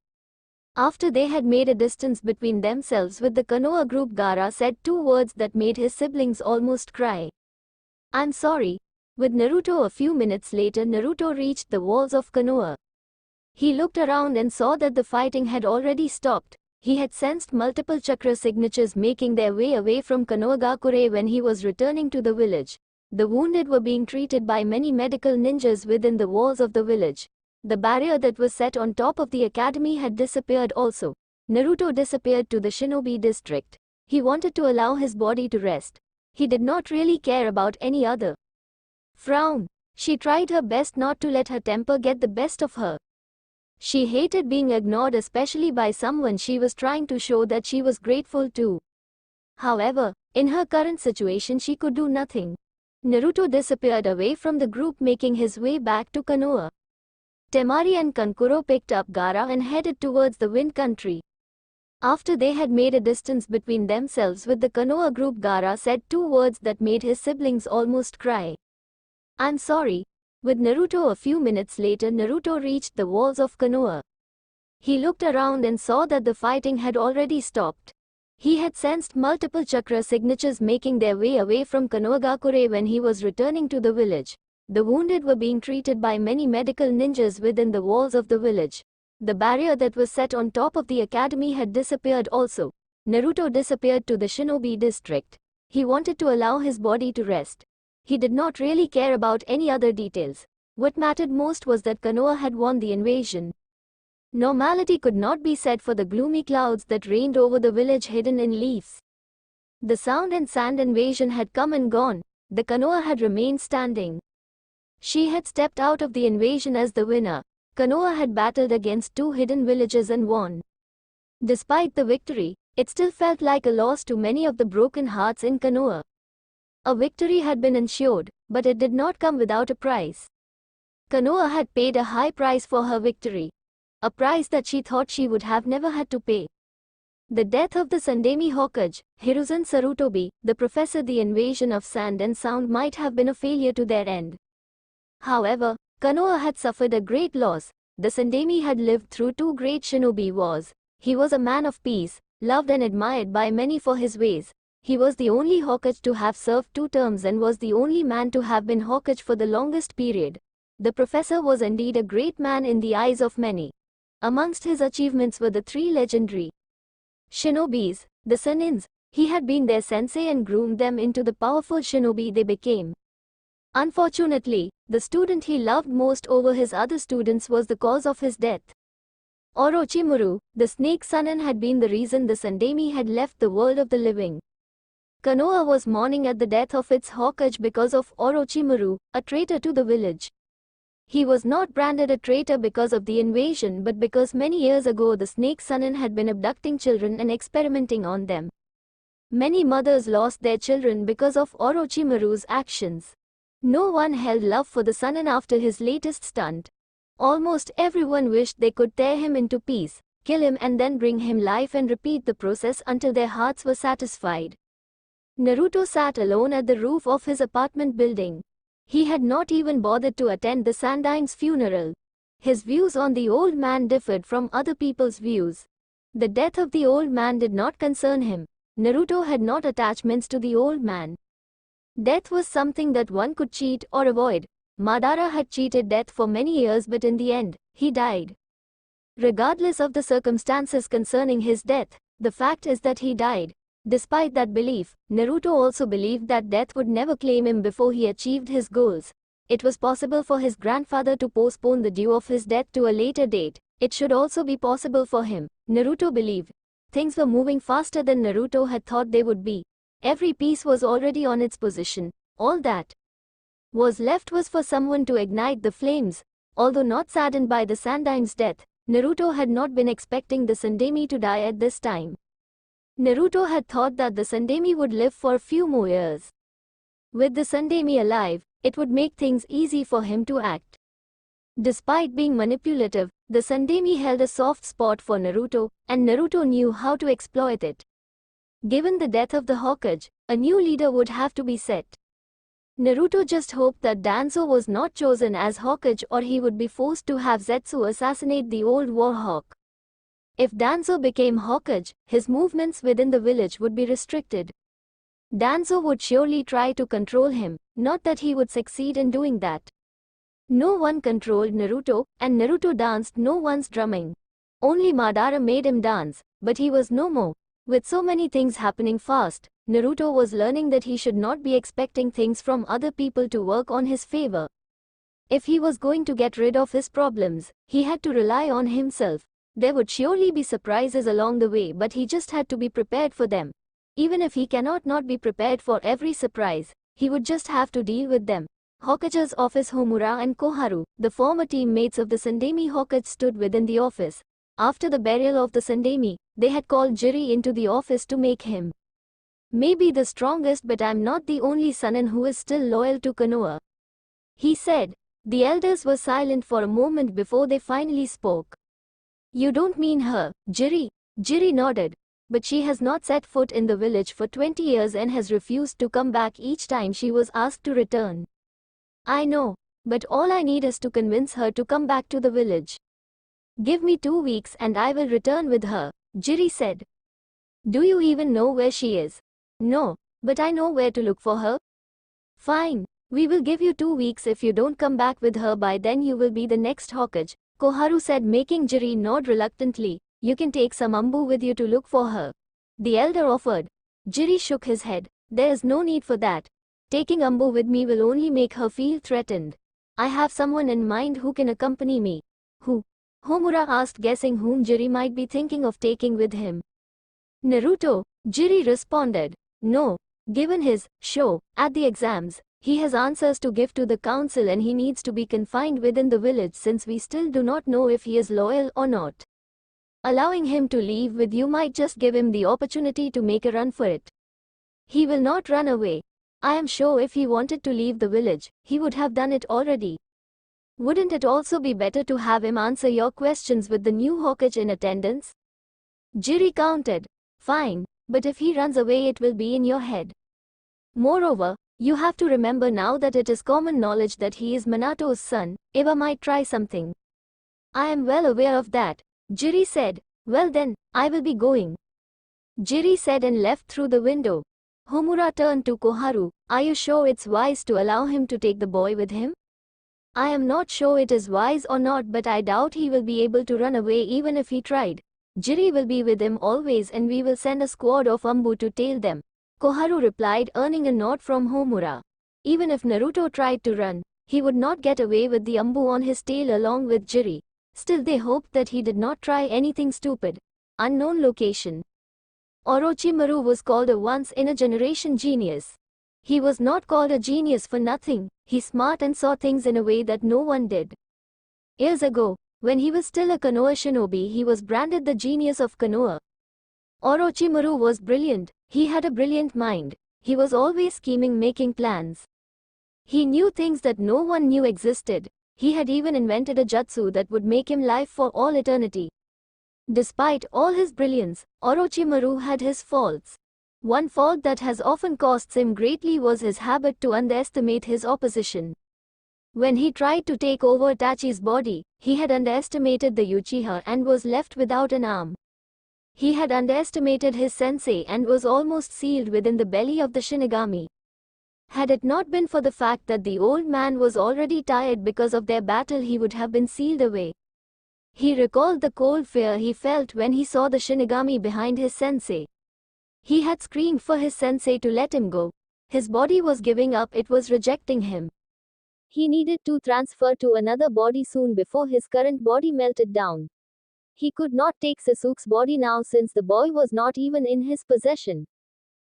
After they had made a distance between themselves with the Konoha group, Gaara said two words that made his siblings almost cry. "I'm sorry." With Naruto a few minutes later, Naruto reached the walls of Konoha. He looked around and saw that the fighting had already stopped. He had sensed multiple chakra signatures making their way away from Konohagakure when he was returning to the village. The wounded were being treated by many medical ninjas within the walls of the village. The barrier that was set on top of the academy had disappeared also. Naruto disappeared to the shinobi district. He wanted to allow his body to rest. He did not really care about any other. Frown. She tried her best not to let her temper get the best of her. She hated being ignored, especially by someone she was trying to show that she was grateful to. However, in her current situation she could do nothing. Naruto disappeared away from the group, making his way back to Konoha. Temari and Kankuro picked up Gaara and headed towards the Wind Country. After they had made a distance between themselves with the Konoha group, Gaara said two words that made his siblings almost cry. "I'm sorry." With Naruto a few minutes later, Naruto reached the walls of Konoha. He looked around and saw that the fighting had already stopped. He had sensed multiple chakra signatures making their way away from Konohagakure when he was returning to the village. The wounded were being treated by many medical ninjas within the walls of the village. The barrier that was set on top of the academy had disappeared also. Naruto disappeared to the shinobi district. He wanted to allow his body to rest. He did not really care about any other details. What mattered most was that Konoha had won the invasion. Normality could not be said for the gloomy clouds that reigned over the village hidden in leaves. The sound and sand invasion had come and gone. The Konoha had remained standing. She had stepped out of the invasion as the winner. Konoha had battled against two hidden villages and won. Despite the victory, it still felt like a loss to many of the broken hearts in Konoha. A victory had been ensured, but it did not come without a price. Konoha had paid a high price for her victory. A price that she thought she would have never had to pay. The death of the Sandemi Hokage, Hiruzen Sarutobi, the professor, the invasion of sand and sound might have been a failure to their end. However, Konoha had suffered a great loss. The Sandemi had lived through two great shinobi wars. He was a man of peace, loved and admired by many for his ways. He was the only Hokage to have served 2 terms and was the only man to have been Hokage for the longest period. The professor was indeed a great man in the eyes of many. Amongst his achievements were the 3 legendary shinobis, the Sanins. He had been their sensei and groomed them into the powerful shinobi they became. Unfortunately, the student he loved most over his other students was the cause of his death. Orochimaru, the snake Sannin, had been the reason the Sandemi had left the world of the living. Konoha was mourning at the death of its Hokage because of Orochimaru, a traitor to the village. He was not branded a traitor because of the invasion but because many years ago the snake Sannin had been abducting children and experimenting on them. Many mothers lost their children because of Orochimaru's actions. No one held love for the Sannin after his latest stunt. Almost everyone wished they could tear him into pieces, kill him and then bring him life and repeat the process until their hearts were satisfied. Naruto sat alone at the roof of his apartment building. He had not even bothered to attend the Sandaim's funeral. His views on the old man differed from other people's views. The death of the old man did not concern him. Naruto had not attachments to the old man. Death was something that one could cheat or avoid. Madara had cheated death for many years but in the end, he died. Regardless of the circumstances concerning his death, the fact is that he died. Despite that belief, Naruto also believed that death would never claim him before he achieved his goals. It was possible for his grandfather to postpone the due of his death to a later date. It should also be possible for him, Naruto believed. Things were moving faster than Naruto had thought they would be. Every piece was already on its position. All that was left was for someone to ignite the flames. Although not saddened by the Sandaim's death, Naruto had not been expecting the Sandemi to die at this time. Naruto had thought that the Sandemi would live for a few more years. With the Sandemi alive, it would make things easy for him to act. Despite being manipulative, the Sandemi held a soft spot for Naruto, and Naruto knew how to exploit it. Given the death of the Hokage, a new leader would have to be set. Naruto just hoped that Danzo was not chosen as Hokage, or he would be forced to have Zetsu assassinate the old Warhawk. If Danzo became Hokage, his movements within the village would be restricted. Danzo would surely try to control him, not that he would succeed in doing that. No one controlled Naruto, and Naruto danced no one's drumming. Only Madara made him dance, but he was no more. With so many things happening fast, Naruto was learning that he should not be expecting things from other people to work on his favor. If he was going to get rid of his problems, he had to rely on himself. There would surely be surprises along the way, but he just had to be prepared for them. Even if he cannot not be prepared for every surprise, he would just have to deal with them. Hokage's office. Homura and Koharu, the former teammates of the Sandemi Hokage, stood within the office. After the burial of the Sandemi, they had called Jiri into the office to make him maybe the strongest, but I'm not the only Sannin who is still loyal to Konoha, he said. The elders were silent for a moment before they finally spoke. You don't mean her, Jiri? Jiri nodded. But she has not set foot in the village for 20 years and has refused to come back each time she was asked to return. I know, but all I need is to convince her to come back to the village. Give me 2 weeks and I will return with her, Jiri said. Do you even know where she is? No, but I know where to look for her. Fine, we will give you 2 weeks. If you don't come back with her by then, you will be the next Hokage, Koharu said, making Jiri nod reluctantly. You can take some Ambu with you to look for her, the elder offered. Jiri shook his head. There is no need for that. Taking Ambu with me will only make her feel threatened. I have someone in mind who can accompany me. Who? Homura asked, guessing whom Jiri might be thinking of taking with him. Naruto, Jiri responded. No, given his show at the exams, he has answers to give to the council and he needs to be confined within the village since we still do not know if he is loyal or not. Allowing him to leave with you might just give him the opportunity to make a run for it. He will not run away. I am sure if he wanted to leave the village, he would have done it already. Wouldn't it also be better to have him answer your questions with the new Hokage in attendance? Jiri countered. Fine, but if he runs away it will be in your head. Moreover, you have to remember now that it is common knowledge that he is Minato's son. Eva might try something. I am well aware of that, Jiri said. Well then, I will be going, Jiri said and left through the window. Homura turned to Koharu. Are you sure it's wise to allow him to take the boy with him? I am not sure it is wise or not, but I doubt he will be able to run away even if he tried. Jiri will be with him always and we will send a squad of Ambu to tail them, Koharu replied, earning a nod from Homura. Even if Naruto tried to run, he would not get away with the Ambu on his tail along with Jiri. Still they hoped that he did not try anything stupid. Unknown location. Orochimaru was called a once-in-a-generation genius. He was not called a genius for nothing. He smart and saw things in a way that no one did. Years ago, when he was still a Konoha shinobi, he was branded the genius of Konoha. Orochimaru was brilliant. He had a brilliant mind. He was always scheming, making plans. He knew things that no one knew existed. He had even invented a jutsu that would make him live for all eternity. Despite all his brilliance, Orochimaru had his faults. One fault that has often cost him greatly was his habit to underestimate his opposition. When he tried to take over Itachi's body, he had underestimated the Uchiha and was left without an arm. He had underestimated his sensei and was almost sealed within the belly of the Shinigami. Had it not been for the fact that the old man was already tired because of their battle, he would have been sealed away. He recalled the cold fear he felt when he saw the Shinigami behind his sensei. He had screamed for his sensei to let him go. His body was giving up, it was rejecting him. He needed to transfer to another body soon before his current body melted down. He could not take Sasuke's body now since the boy was not even in his possession.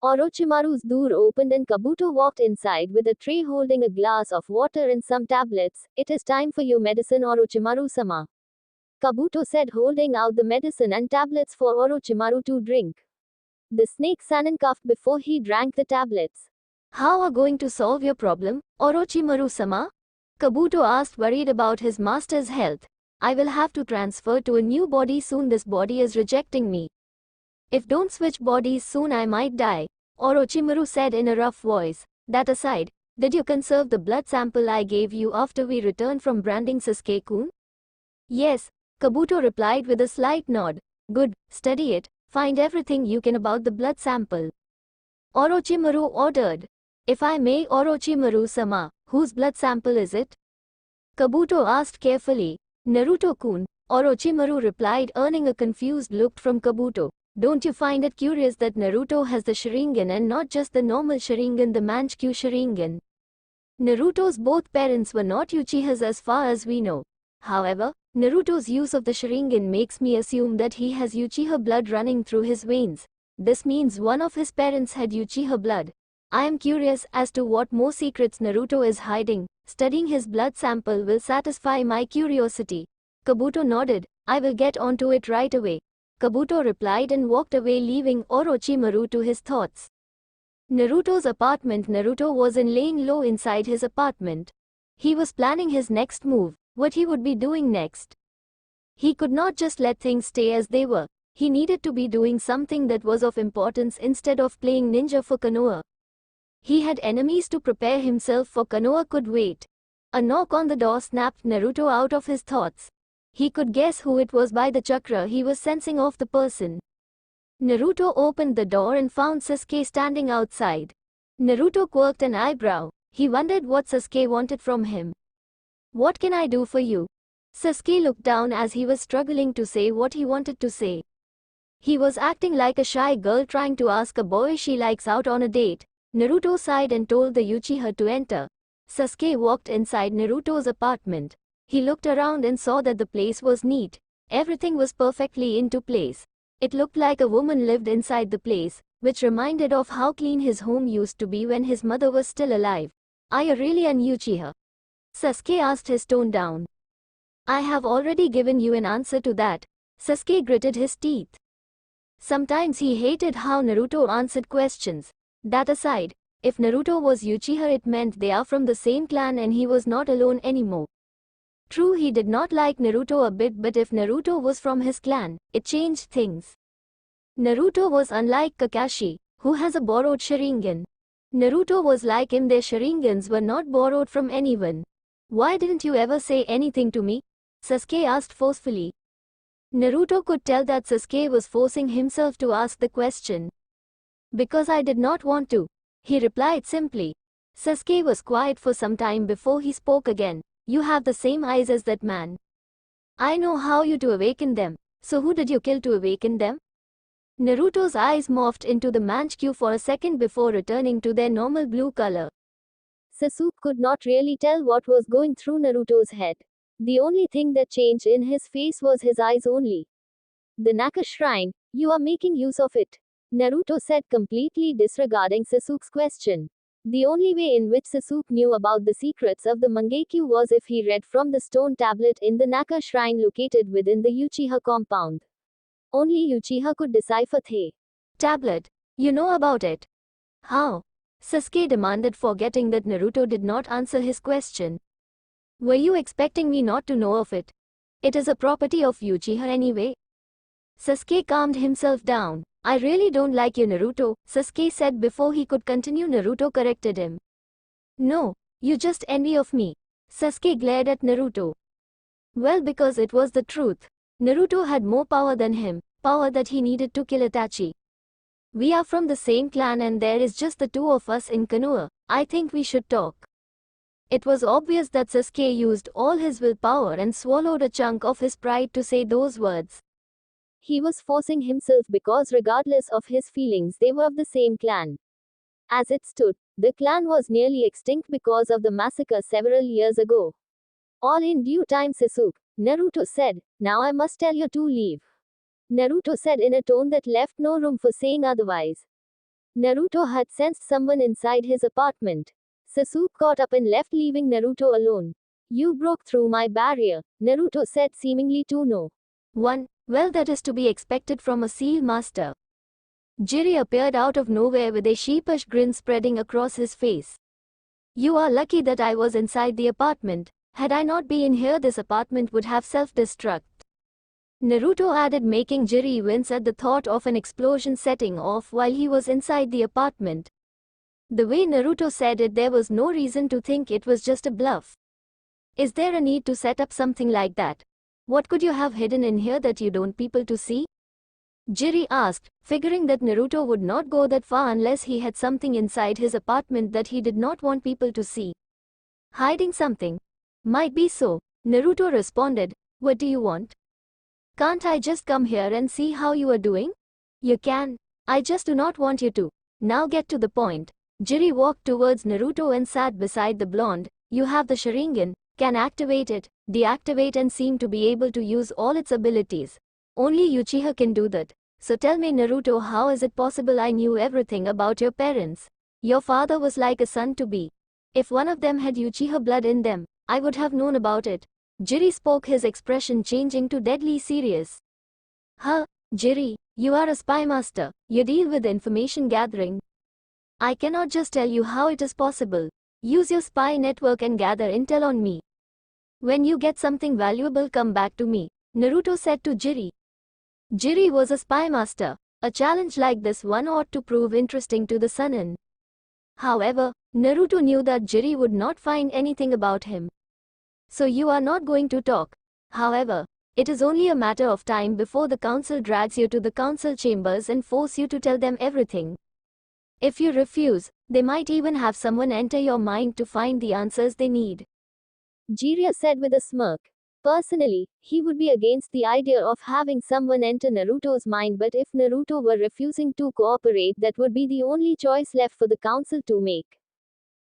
Orochimaru's door opened and Kabuto walked inside with a tray holding a glass of water and some tablets. It is time for your medicine, Orochimaru-sama, Kabuto said, holding out the medicine and tablets for Orochimaru to drink. The snake Sannin coughed before he drank the tablets. How are going to solve your problem, Orochimaru-sama? Kabuto asked, worried about his master's health. I will have to transfer to a new body soon. This body is rejecting me. If don't switch bodies soon I might die, Orochimaru said in a rough voice. That aside, did you conserve the blood sample I gave you after we returned from branding Sasuke-kun? Yes, Kabuto replied with a slight nod. Good, study it, find everything you can about the blood sample. Orochimaru ordered. If I may, Orochimaru-sama, whose blood sample is it? Kabuto asked carefully. Naruto-kun, Orochimaru replied, earning a confused look from Kabuto. Don't you find it curious that Naruto has the Sharingan and not just the normal Sharingan, the Manchikyu Sharingan? Naruto's both parents were not Uchihas as far as we know. However, Naruto's use of the Sharingan makes me assume that he has Uchiha blood running through his veins. This means one of his parents had Uchiha blood. I am curious as to what more secrets Naruto is hiding. Studying his blood sample will satisfy my curiosity. Kabuto nodded. I will get onto it right away. Kabuto replied and walked away, leaving Orochimaru to his thoughts. Naruto's apartment. Naruto was laying low inside his apartment. He was planning his next move, what he would be doing next. He could not just let things stay as they were. He needed to be doing something that was of importance instead of playing ninja for Konoha. He had enemies to prepare himself for. Konoha could wait. A knock on the door snapped Naruto out of his thoughts. He could guess who it was by the chakra he was sensing of the person. Naruto opened the door and found Sasuke standing outside. Naruto quirked an eyebrow. He wondered what Sasuke wanted from him. What can I do for you? Sasuke looked down as he was struggling to say what he wanted to say. He was acting like a shy girl trying to ask a boy she likes out on a date. Naruto sighed and told the Uchiha to enter. Sasuke walked inside Naruto's apartment. He looked around and saw that the place was neat. Everything was perfectly into place. It looked like a woman lived inside the place, which reminded of how clean his home used to be when his mother was still alive. Are you really an Uchiha? Sasuke asked, his tone down. I have already given you an answer to that. Sasuke gritted his teeth. Sometimes he hated how Naruto answered questions. That aside, if Naruto was Uchiha, it meant they are from the same clan and he was not alone anymore. True, he did not like Naruto a bit, but if Naruto was from his clan, it changed things. Naruto was unlike Kakashi, who has a borrowed Sharingan. Naruto was like him, their Sharingans were not borrowed from anyone. Why didn't you ever say anything to me? Sasuke asked forcefully. Naruto could tell that Sasuke was forcing himself to ask the question. Because I did not want to, he replied simply. Sasuke was quiet for some time before he spoke again. You have the same eyes as that man. I know how you to awaken them. So who did you kill to awaken them? Naruto's eyes morphed into the Manchikyu for a second before returning to their normal blue color. Sasuke could not really tell what was going through Naruto's head. The only thing that changed in his face was his eyes only. The Naka Shrine, you are making use of it, Naruto said, completely disregarding Sasuke's question. The only way in which Sasuke knew about the secrets of the Mangekyo was if he read from the stone tablet in the Naka Shrine located within the Uchiha compound. Only Uchiha could decipher the tablet. You know about it. How? Sasuke demanded, forgetting that Naruto did not answer his question. Were you expecting me not to know of it? It is a property of Uchiha anyway. Sasuke calmed himself down. I really don't like you, Naruto, Sasuke said before he could continue. Naruto corrected him. No, you just envy of me. Sasuke glared at Naruto. Well, because it was the truth. Naruto had more power than him, power that he needed to kill Itachi. We are from the same clan and there is just the two of us in Konoha. I think we should talk. It was obvious that Sasuke used all his willpower and swallowed a chunk of his pride to say those words. He was forcing himself because regardless of his feelings they were of the same clan. As it stood, the clan was nearly extinct because of the massacre several years ago. All in due time, Sasuke, Naruto said, now I must tell you to leave. Naruto said in a tone that left no room for saying otherwise. Naruto had sensed someone inside his apartment. Sasuke got up and left, leaving Naruto alone. You broke through my barrier, Naruto said, seemingly to know. Well, that is to be expected from a seal master. Jiraiya appeared out of nowhere with a sheepish grin spreading across his face. You are lucky that I was inside the apartment. Had I not been here, this apartment would have self-destruct. Naruto added, making Jiri wince at the thought of an explosion setting off while he was inside the apartment. The way Naruto said it, there was no reason to think it was just a bluff. Is there a need to set up something like that? What could you have hidden in here that you don't want people to see? Jiri asked, figuring that Naruto would not go that far unless he had something inside his apartment that he did not want people to see. Hiding something? Might be so. Naruto responded, what do you want? Can't I just come here and see how you are doing? You can. I just do not want you to. Now get to the point. Jiri walked towards Naruto and sat beside the blonde. You have the Sharingan, can activate it, deactivate and seem to be able to use all its abilities. Only Uchiha can do that. So tell me, Naruto, how is it possible I knew everything about your parents? Your father was like a son to be. If one of them had Uchiha blood in them, I would have known about it. Jiri spoke, his expression changing to deadly serious. Huh, Jiri, you are a spy master. You deal with information gathering. I cannot just tell you how it is possible. Use your spy network and gather intel on me. When you get something valuable, come back to me, Naruto said to Jiri. Jiri was a spy master. A challenge like this one ought to prove interesting to the Sannin. However, Naruto knew that Jiri would not find anything about him. So you are not going to talk. However, it is only a matter of time before the council drags you to the council chambers and force you to tell them everything. If you refuse, they might even have someone enter your mind to find the answers they need. Jiraiya said with a smirk. Personally, he would be against the idea of having someone enter Naruto's mind, but if Naruto were refusing to cooperate, that would be the only choice left for the council to make.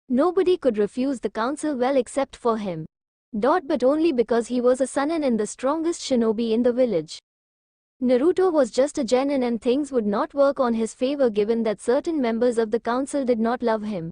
Nobody could refuse the council, well, except for him. But only because he was a Sannin and the strongest shinobi in the village. Naruto was just a genin and things would not work on his favor given that certain members of the council did not love him.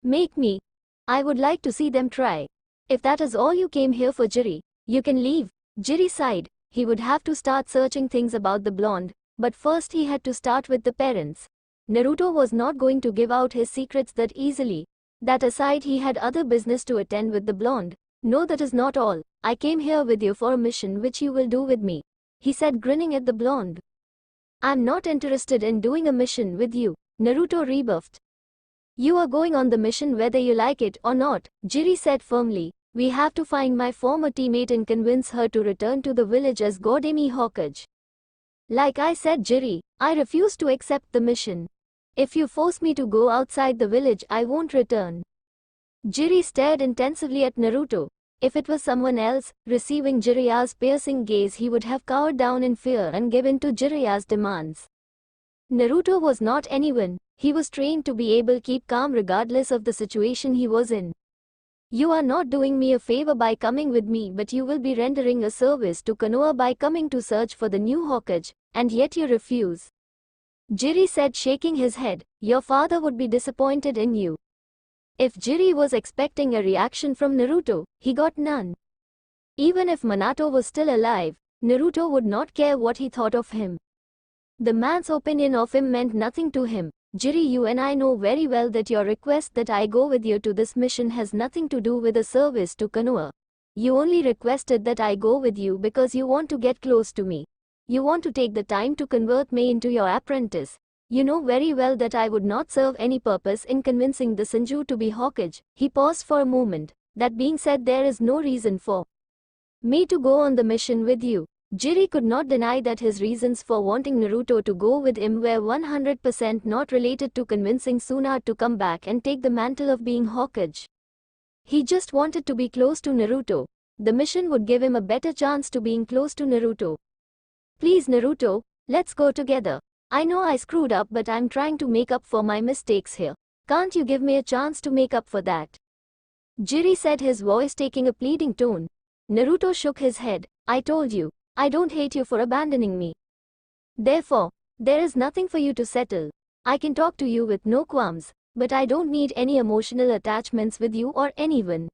Make me. I would like to see them try. If that is all you came here for, Jiri, you can leave. Jiri sighed. He would have to start searching things about the blonde, but first he had to start with the parents. Naruto was not going to give out his secrets that easily. That aside, he had other business to attend with the blonde. No, that is not all. I came here with you for a mission which you will do with me, he said, grinning at the blonde. I'm not interested in doing a mission with you, Naruto rebuffed. You are going on the mission whether you like it or not, Jiri said firmly. We have to find my former teammate and convince her to return to the village as Godemi Hokage. Like I said, Jiri, I refuse to accept the mission. If you force me to go outside the village, I won't return. Jiri stared intensively at Naruto. If it was someone else, receiving Jiraiya's piercing gaze, he would have cowered down in fear and given to Jiraiya's demands. Naruto was not anyone. He was trained to be able to keep calm regardless of the situation he was in. You are not doing me a favor by coming with me, but you will be rendering a service to Konoha by coming to search for the new Hokage, and yet you refuse. Jiri said, shaking his head. Your father would be disappointed in you. If Jiri was expecting a reaction from Naruto, he got none. Even if Minato was still alive, Naruto would not care what he thought of him. The man's opinion of him meant nothing to him. Jiri, you and I know very well that your request that I go with you to this mission has nothing to do with a service to Konoha. You only requested that I go with you because you want to get close to me. You want to take the time to convert me into your apprentice. You know very well that I would not serve any purpose in convincing the Senju to be Hokage. He paused for a moment. That being said, there is no reason for me to go on the mission with you. Jiri could not deny that his reasons for wanting Naruto to go with him were 100% not related to convincing Suna to come back and take the mantle of being Hokage. He just wanted to be close to Naruto. The mission would give him a better chance to being close to Naruto. Please, Naruto, let's go together. I know I screwed up, but I'm trying to make up for my mistakes here. Can't you give me a chance to make up for that? Jiri said, his voice taking a pleading tone. Naruto shook his head. I told you, I don't hate you for abandoning me. Therefore, there is nothing for you to settle. I can talk to you with no qualms, but I don't need any emotional attachments with you or anyone.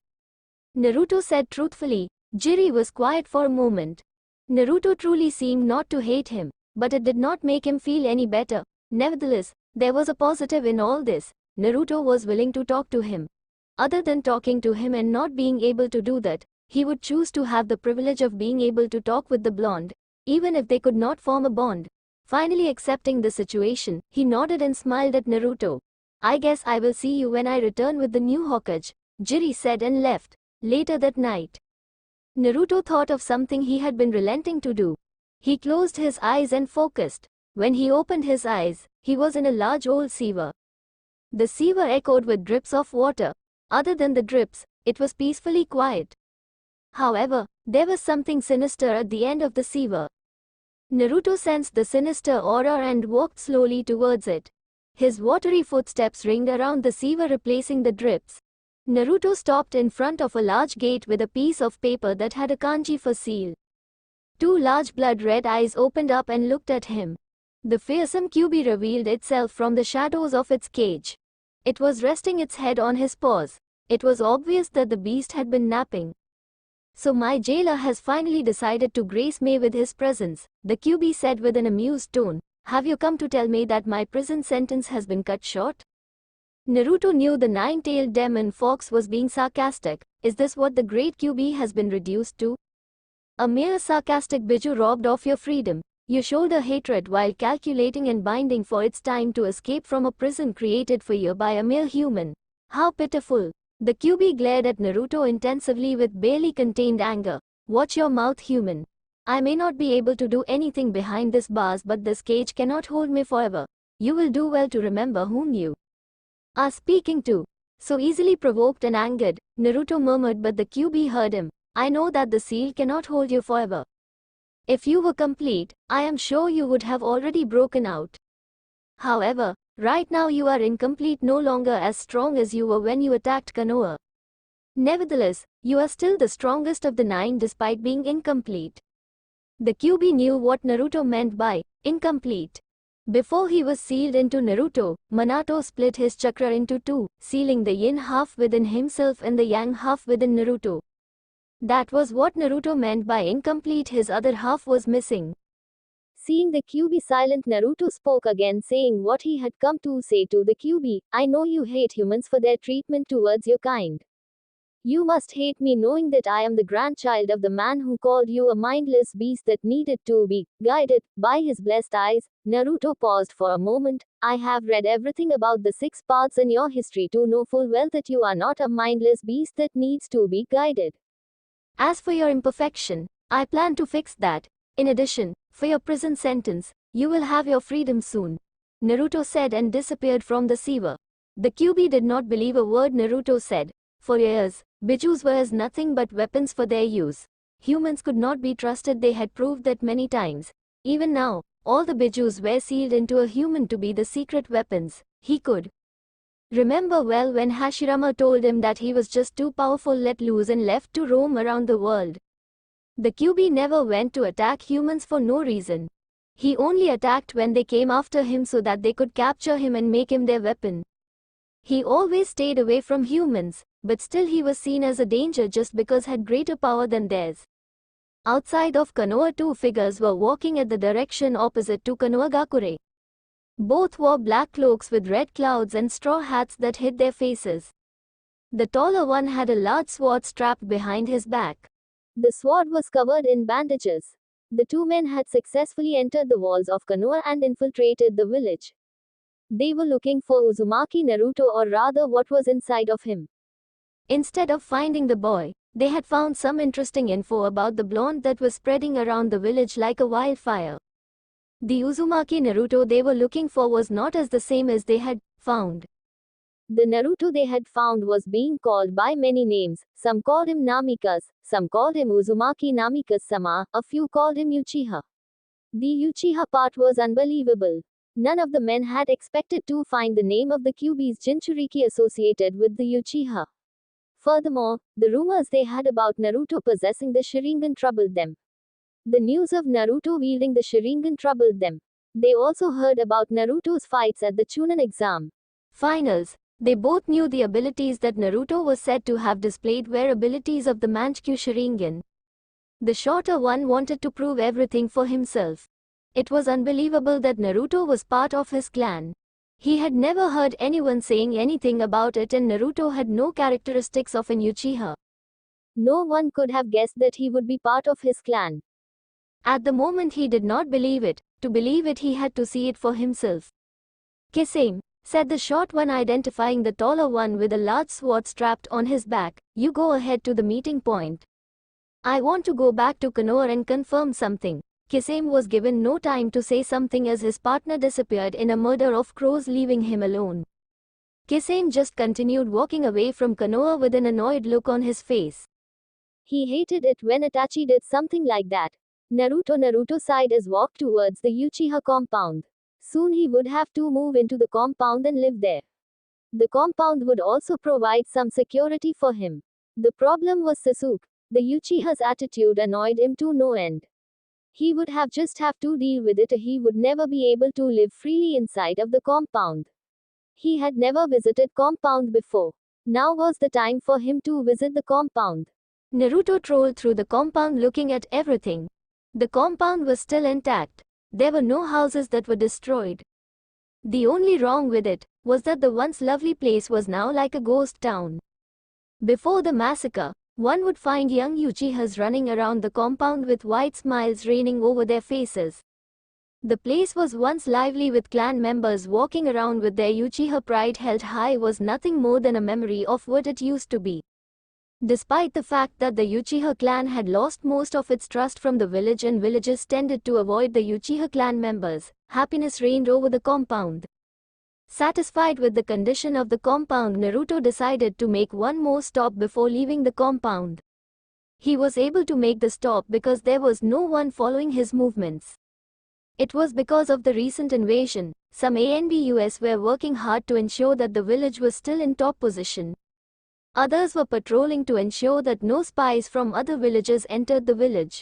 Naruto said truthfully. Jiri was quiet for a moment. Naruto truly seemed not to hate him, but it did not make him feel any better. Nevertheless, there was a positive in all this. Naruto was willing to talk to him. Other than talking to him and not being able to do that, he would choose to have the privilege of being able to talk with the blonde, even if they could not form a bond. Finally accepting the situation, he nodded and smiled at Naruto. I guess I will see you when I return with the new Hokage, Jiri said and left. Later that night, Naruto thought of something he had been relenting to do. He closed his eyes and focused. When he opened his eyes, he was in a large old sewer. The sewer echoed with drips of water. Other than the drips, it was peacefully quiet. However, there was something sinister at the end of the sewer. Naruto sensed the sinister aura and walked slowly towards it. His watery footsteps ringed around the sewer, replacing the drips. Naruto stopped in front of a large gate with a piece of paper that had a kanji for seal. Two large blood-red eyes opened up and looked at him. The fearsome Kyuubi revealed itself from the shadows of its cage. It was resting its head on his paws. It was obvious that the beast had been napping. So my jailer has finally decided to grace me with his presence, the Kyuubi said with an amused tone. Have you come to tell me that my prison sentence has been cut short? Naruto knew the nine-tailed demon fox was being sarcastic. Is this what the great Kyuubi has been reduced to? A mere sarcastic biju robbed of your freedom. You shoulder hatred while calculating and binding for its time to escape from a prison created for you by a mere human. How pitiful. The Kyuubi glared at Naruto intensively with barely contained anger. Watch your mouth, human. I may not be able to do anything behind this bars, but this cage cannot hold me forever. You will do well to remember whom you are speaking to. So easily provoked and angered, Naruto murmured, but the Kyuubi heard him. I know that the seal cannot hold you forever. If you were complete, I am sure you would have already broken out. However, right now you are incomplete, no longer as strong as you were when you attacked Konoha. Nevertheless, you are still the strongest of the nine despite being incomplete. The Kyuubi knew what Naruto meant by incomplete. Before he was sealed into Naruto, Minato split his chakra into two, sealing the yin half within himself and the yang half within Naruto. That was what Naruto meant by incomplete, his other half was missing. Seeing the Kyuubi silent, Naruto spoke again, saying what he had come to say to the Kyuubi. I know you hate humans for their treatment towards your kind. You must hate me knowing that I am the grandchild of the man who called you a mindless beast that needed to be guided by his blessed eyes. Naruto paused for a moment. I have read everything about the 6 paths in your history to know full well that you are not a mindless beast that needs to be guided. As for your imperfection, I plan to fix that. In addition, for your prison sentence, you will have your freedom soon. Naruto said and disappeared from the sewer. The Kyuubi did not believe a word Naruto said. For years, bijus were as nothing but weapons for their use. Humans could not be trusted, they had proved that many times. Even now, all the bijus were sealed into a human to be the secret weapons. He could remember well when Hashirama told him that he was just too powerful, let loose and left to roam around the world. The Kyuubi never went to attack humans for no reason. He only attacked when they came after him so that they could capture him and make him their weapon. He always stayed away from humans, but still he was seen as a danger just because he had greater power than theirs. Outside of Konoha, 2 figures were walking at the direction opposite to Konohagakure. Both wore black cloaks with red clouds and straw hats that hid their faces. The taller one had a large sword strapped behind his back. The sword was covered in bandages. The 2 men had successfully entered the walls of Konoha and infiltrated the village. They were looking for Uzumaki Naruto, or rather what was inside of him. Instead of finding the boy, they had found some interesting info about the blonde that was spreading around the village like a wildfire. The Uzumaki Naruto they were looking for was not as the same as they had found. The Naruto they had found was being called by many names. Some called him Namikas, some called him Uzumaki Namikas-sama, a few called him Uchiha. The Uchiha part was unbelievable. None of the men had expected to find the name of the Kyuubi's Jinchuriki associated with the Uchiha. Furthermore, the rumors they had about Naruto possessing the Sharingan troubled them. The news of Naruto wielding the Sharingan troubled them. They also heard about Naruto's fights at the Chunin exam finals. They both knew the abilities that Naruto was said to have displayed were abilities of the Manchikyu Sharingan. The shorter one wanted to prove everything for himself. It was unbelievable that Naruto was part of his clan. He had never heard anyone saying anything about it, and Naruto had no characteristics of an Uchiha. No one could have guessed that he would be part of his clan. At the moment he did not believe it. To believe it he had to see it for himself. "Kisame," said the short one, identifying the taller one with a large sword strapped on his back, "you go ahead to the meeting point. I want to go back to Konoha and confirm something." Kisame was given no time to say something as his partner disappeared in a murder of crows, leaving him alone. Kisame just continued walking away from Konoha with an annoyed look on his face. He hated it when Itachi did something like that. Naruto sighed as walked towards the Uchiha compound. Soon he would have to move into the compound and live there. The compound would also provide some security for him. The problem was Sasuke. The Uchiha's attitude annoyed him to no end. He would just have to deal with it. He would never be able to live freely inside of the compound. He had never visited compound before. Now was the time for him to visit the compound. Naruto trolled through the compound looking at everything. The compound was still intact. There were no houses that were destroyed. The only wrong with it was that the once lovely place was now like a ghost town. Before the massacre, one would find young Uchihas running around the compound with wide smiles raining over their faces. The place was once lively with clan members walking around with their Uchiha pride held high. Was nothing more than a memory of what it used to be. Despite the fact that the Uchiha clan had lost most of its trust from the village and villagers tended to avoid the Uchiha clan members, happiness reigned over the compound. Satisfied with the condition of the compound, Naruto decided to make one more stop before leaving the compound. He was able to make the stop because there was no one following his movements. It was because of the recent invasion. Some ANBUs were working hard to ensure that the village was still in top position. Others were patrolling to ensure that no spies from other villages entered the village.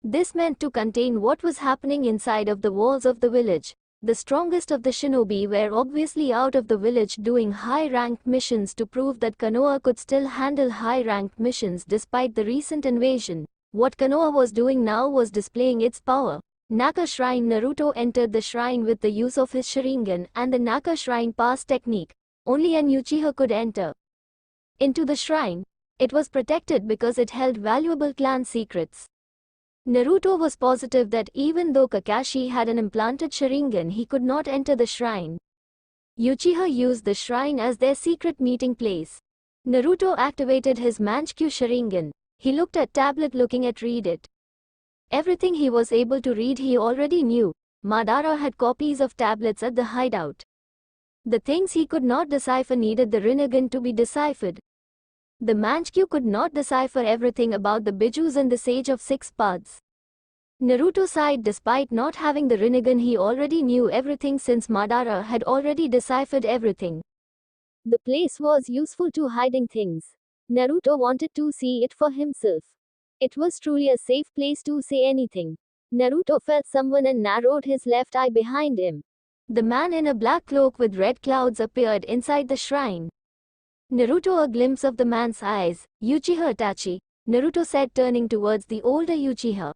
This meant to contain what was happening inside of the walls of the village. The strongest of the shinobi were obviously out of the village doing high-ranked missions to prove that Konoha could still handle high-ranked missions despite the recent invasion. What Konoha was doing now was displaying its power. Naka Shrine. Naruto entered the shrine with the use of his Sharingan and the Naka Shrine pass technique. Only an Uchiha could enter into the shrine. It was protected because it held valuable clan secrets. Naruto was positive that even though Kakashi had an implanted Sharingan, he could not enter the shrine. Uchiha used the shrine as their secret meeting place. Naruto activated his Manchikyu Sharingan. He looked at tablet looking at read it. Everything he was able to read he already knew. Madara had copies of tablets at the hideout. The things he could not decipher needed the Rinnegan to be deciphered. The Manchikyu could not decipher everything about the Bijus and the Sage of Six Paths. Naruto sighed. Despite not having the Rinnegan, he already knew everything since Madara had already deciphered everything. The place was useful to hiding things. Naruto wanted to see it for himself. It was truly a safe place to say anything. Naruto felt someone and narrowed his left eye behind him. The man in a black cloak with red clouds appeared inside the shrine. Naruto, a glimpse of the man's eyes. "Uchiha Itachi," Naruto said, turning towards the older Uchiha.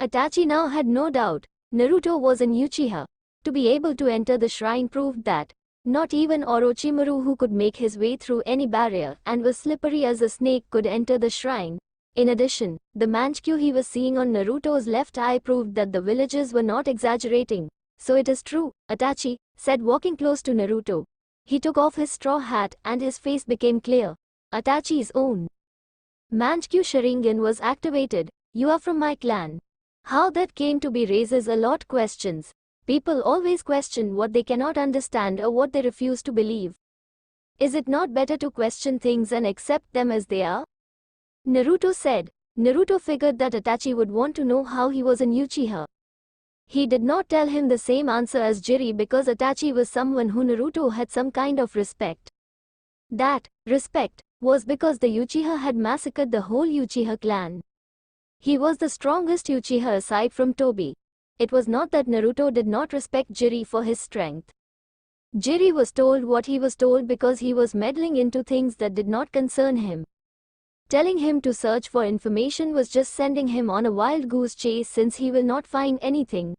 Itachi now had no doubt. Naruto was an Uchiha. To be able to enter the shrine proved that not even Orochimaru, who could make his way through any barrier and was slippery as a snake, could enter the shrine. In addition, the Manchikyu he was seeing on Naruto's left eye proved that the villagers were not exaggerating. "So it is true," Itachi said, walking close to Naruto. He took off his straw hat and his face became clear. Itachi's own Manchikyu Sharingan was activated. "You are from my clan." How that came to be raises a lot questions. People always question what they cannot understand or what they refuse to believe. Is it not better to question things and accept them as they are? Naruto said. Naruto figured that Itachi would want to know how he was an Uchiha. He did not tell him the same answer as Jiri because Itachi was someone who Naruto had some kind of respect. That respect was because the Uchiha had massacred the whole Uchiha clan. He was the strongest Uchiha aside from Tobi. It was not that Naruto did not respect Jiri for his strength. Jiri was told what he was told because he was meddling into things that did not concern him. Telling him to search for information was just sending him on a wild goose chase since he will not find anything.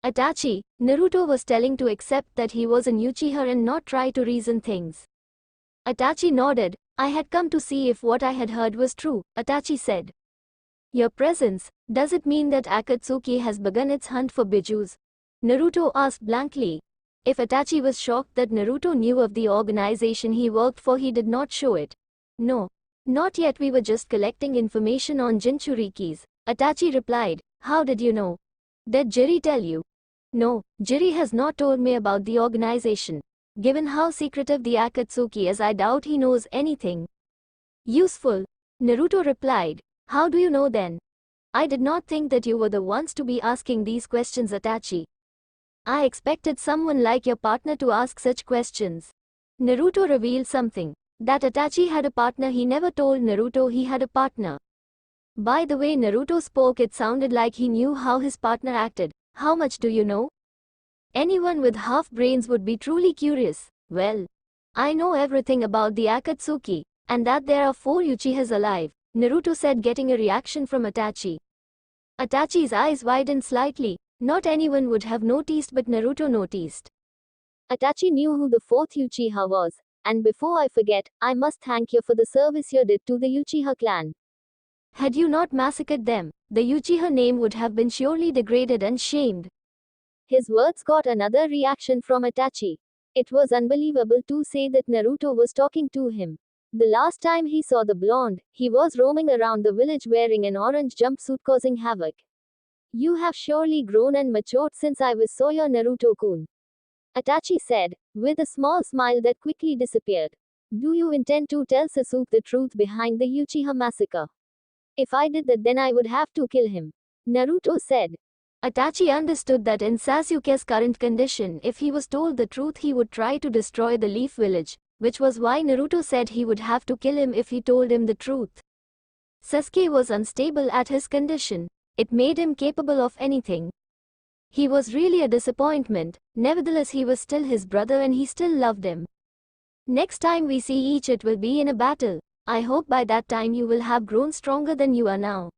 Itachi, Naruto was telling to accept that he was an Uchiha and not try to reason things. Itachi nodded. I had come to see if what I had heard was true, Itachi said. Your presence, does it mean that Akatsuki has begun its hunt for Bijus? Naruto asked blankly. If Itachi was shocked that Naruto knew of the organization he worked for, he did not show it. No. Not yet, we were just collecting information on Jinchurikis, Itachi replied. How did you know? Did Jiri tell you? No, Jiri has not told me about the organization. Given how secretive the Akatsuki is, I doubt he knows anything useful. Naruto replied. How do you know then? I did not think that you were the ones to be asking these questions, Itachi. I expected someone like your partner to ask such questions. Naruto revealed something. That Itachi had a partner. He never told Naruto he had a partner. By the way Naruto spoke, it sounded like he knew how his partner acted. How much do you know? Anyone with half brains would be truly curious. Well, I know everything about the Akatsuki, and that there are 4 Uchihas alive, Naruto said, getting a reaction from Itachi. Itachi's eyes widened slightly. Not anyone would have noticed, but Naruto noticed. Itachi knew who the 4th Uchiha was, and before I forget, I must thank you for the service you did to the Uchiha clan. Had you not massacred them, the Uchiha name would have been surely degraded and shamed. His words got another reaction from Itachi. It was unbelievable to say that Naruto was talking to him. The last time he saw the blonde, he was roaming around the village wearing an orange jumpsuit causing havoc. You have surely grown and matured since I saw your Naruto-kun, Itachi said, with a small smile that quickly disappeared. Do you intend to tell Sasuke the truth behind the Uchiha massacre? If I did that, then I would have to kill him, Naruto said. Itachi understood that in Sasuke's current condition, if he was told the truth, he would try to destroy the Leaf Village, which was why Naruto said he would have to kill him if he told him the truth. Sasuke was unstable at his condition. It made him capable of anything. He was really a disappointment. Nevertheless, he was still his brother and he still loved him. Next time we see each, it will be in a battle. I hope by that time you will have grown stronger than you are now,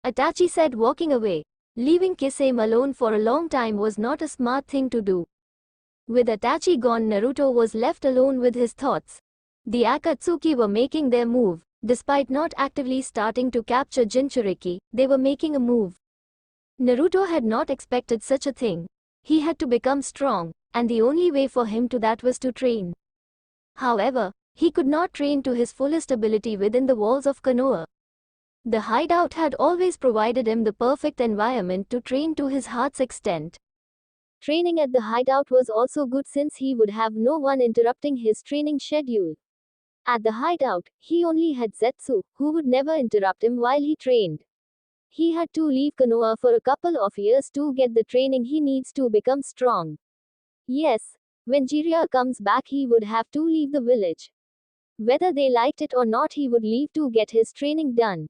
Itachi said, walking away. Leaving Kisame alone for a long time was not a smart thing to do. With Itachi gone, Naruto was left alone with his thoughts. The Akatsuki were making their move. Despite not actively starting to capture Jinchuriki, they were making a move. Naruto had not expected such a thing. He had to become strong, and the only way for him to that was to train. However, he could not train to his fullest ability within the walls of Konoha. The hideout had always provided him the perfect environment to train to his heart's extent. Training at the hideout was also good since he would have no one interrupting his training schedule. At the hideout, he only had Zetsu, who would never interrupt him while he trained. He had to leave Konoha for a couple of years to get the training he needs to become strong. Yes, when Jiraiya comes back, he would have to leave the village. Whether they liked it or not, he would leave to get his training done.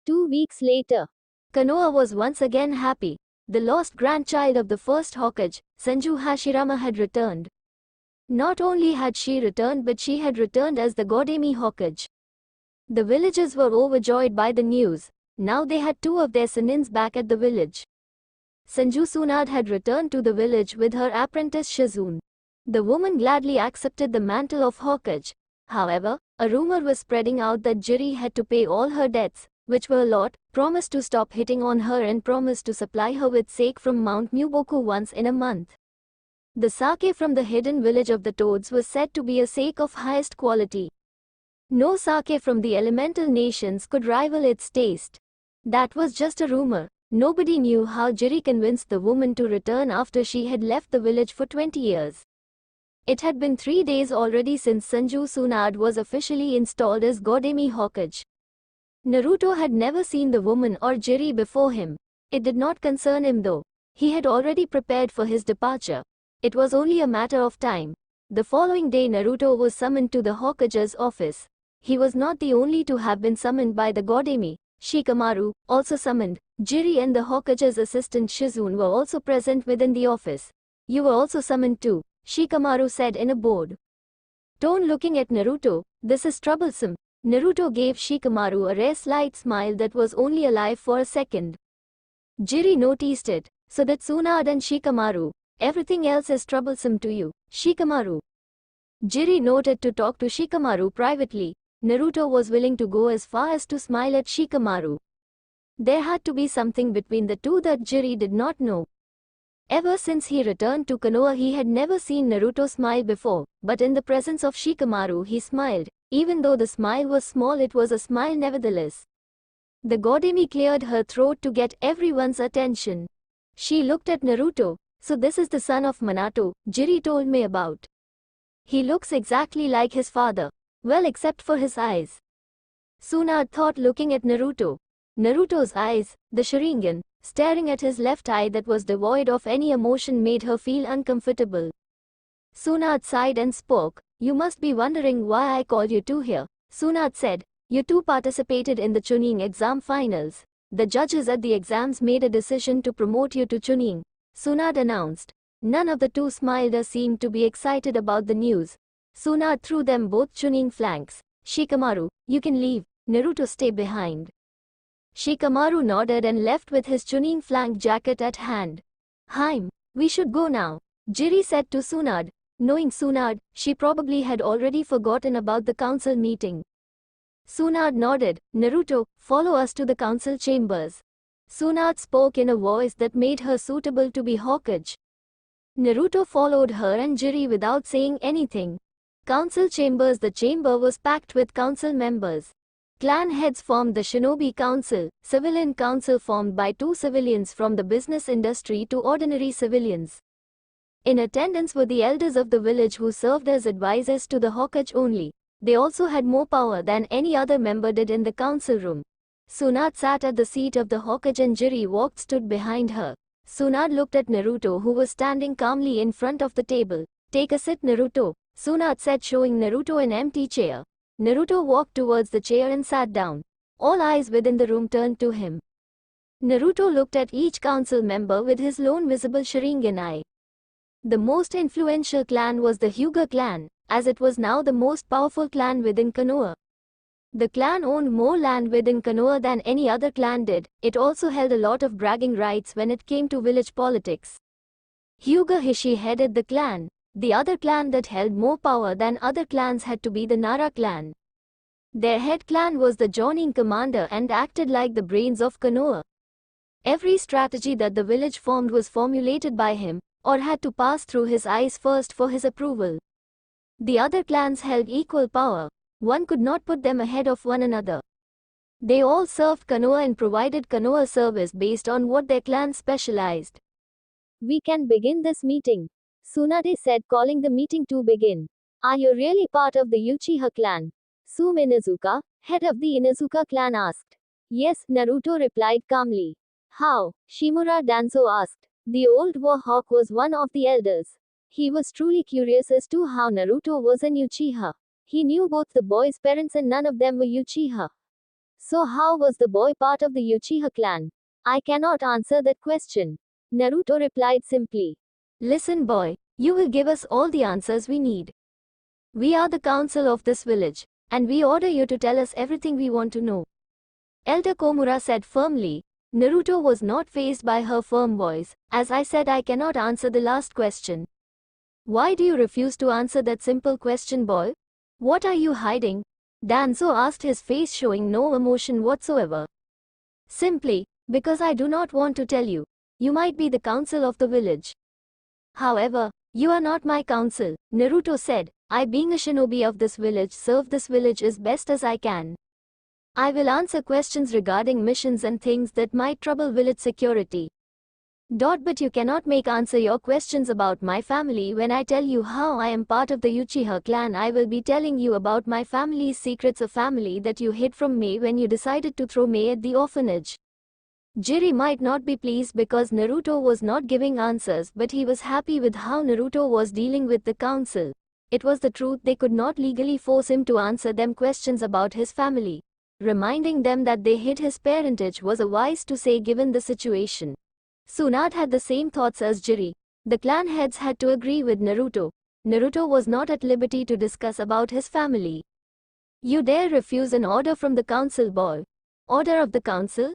2 weeks later, Konoha was once again happy. The lost grandchild of the first Hokage, Senju Hashirama, had returned. Not only had she returned, but she had returned as the Godemi Hokage. The villagers were overjoyed by the news. Now they had 2 of their senins back at the village. Senju Tsunade had returned to the village with her apprentice Shizune. The woman gladly accepted the mantle of Hokage. However, a rumor was spreading out that Jiri had to pay all her debts, which were a lot, promised to stop hitting on her and promised to supply her with sake from Mount Muboku once in a month. The sake from the hidden village of the Toads was said to be a sake of highest quality. No sake from the elemental nations could rival its taste. That was just a rumor. Nobody knew how Jiri convinced the woman to return after she had left the village for 20 years. It had been 3 days already since Senju Tsunade was officially installed as Godemi Hokage. Naruto had never seen the woman or Jiri before him. It did not concern him though. He had already prepared for his departure. It was only a matter of time. The following day, Naruto was summoned to the Hokage's office. He was not the only to have been summoned by the Godemi. Shikamaru, also summoned. Jiri and the Hokage's assistant Shizune were also present within the office. You were also summoned too, Shikamaru said in a bored tone, looking at Naruto. This is troublesome. Naruto gave Shikamaru a rare slight smile that was only alive for a second. Jiri noticed it. So did Tsunade and Shikamaru. Everything else is troublesome to you, Shikamaru. Jiri noted to talk to Shikamaru privately. Naruto was willing to go as far as to smile at Shikamaru. There had to be something between the two that Jiri did not know. Ever since he returned to Konoha, he had never seen Naruto smile before, but in the presence of Shikamaru he smiled. Even though the smile was small, it was a smile nevertheless. The Godemi cleared her throat to get everyone's attention. She looked at Naruto. So this is the son of Minato, Jiri told me about. He looks exactly like his father. Well, except for his eyes. Tsunade thought, looking at Naruto. Naruto's eyes, the Sharingan, staring at his left eye that was devoid of any emotion, made her feel uncomfortable. Tsunade sighed and spoke. You must be wondering why I called you two here. Tsunade said, you two participated in the Chunin exam finals. The judges at the exams made a decision to promote you to Chunin. Tsunade announced. None of the two smiled or seemed to be excited about the news. Tsunade threw them both Chunin flanks. Shikamaru, you can leave. Naruto, stay behind. Shikamaru nodded and left with his Chunin flank jacket at hand. Haim, we should go now, Jiri said to Tsunade. Knowing Tsunade, she probably had already forgotten about the council meeting. Tsunade nodded. Naruto, follow us to the council chambers. Tsunade spoke in a voice that made her suitable to be Hokage. Naruto followed her and Jiri without saying anything. Council chambers. The chamber was packed with council members. Clan heads formed the Shinobi Council, civilian council formed by two civilians from the business industry to ordinary civilians. In attendance were the elders of the village who served as advisors to the Hokage only. They also had more power than any other member did in the council room. Tsunade sat at the seat of the Hokage and Jiri stood behind her. Tsunade looked at Naruto, who was standing calmly in front of the table. Take a seat, Naruto, Tsunade said, showing Naruto an empty chair. Naruto walked towards the chair and sat down. All eyes within the room turned to him. Naruto looked at each council member with his lone visible Sharingan eye. The most influential clan was the Hyuga clan, as it was now the most powerful clan within Konoha. The clan owned more land within Konoha than any other clan did. It also held a lot of bragging rights when it came to village politics. Hyuga Hishi headed the clan. The other clan that held more power than other clans had to be the Nara clan. Their head clan was the Jonin commander and acted like the brains of Konoha. Every strategy that the village formed was formulated by him, or had to pass through his eyes first for his approval. The other clans held equal power. One could not put them ahead of one another. They all served Konoha and provided Konoha service based on what their clan specialized. We can begin this meeting, Tsunade said, calling the meeting to begin. Are you really part of the Uchiha clan? Sume Inuzuka, head of the Inuzuka clan, asked. Yes, Naruto replied calmly. How? Shimura Danzo asked. The old war hawk was one of the elders. He was truly curious as to how Naruto was an Uchiha. He knew both the boy's parents and none of them were Uchiha. So how was the boy part of the Uchiha clan? I cannot answer that question. Naruto replied simply. Listen, boy, you will give us all the answers we need. We are the council of this village, and we order you to tell us everything we want to know. Elder Komura said firmly. Naruto was not fazed by her firm voice. As I said, I cannot answer the last question. Why do you refuse to answer that simple question, boy? What are you hiding? Danzo asked, his face showing no emotion whatsoever. Simply, because I do not want to tell you. You might be the council of the village. However, you are not my council, Naruto said. I, being a shinobi of this village, serve this village as best as I can. I will answer questions regarding missions and things that might trouble village security. But you cannot answer your questions about my family. When I tell you how I am part of the Uchiha clan, I will be telling you about my family's secrets, a family that you hid from me when you decided to throw me at the orphanage. Jiri might not be pleased because Naruto was not giving answers, but he was happy with how Naruto was dealing with the council. It was the truth. They could not legally force him to answer them questions about his family. Reminding them that they hid his parentage was a wise to say given the situation. Tsunade had the same thoughts as Jiri. The clan heads had to agree with Naruto. Naruto was not at liberty to discuss about his family. You dare refuse an order from the council, boy? Order of the council?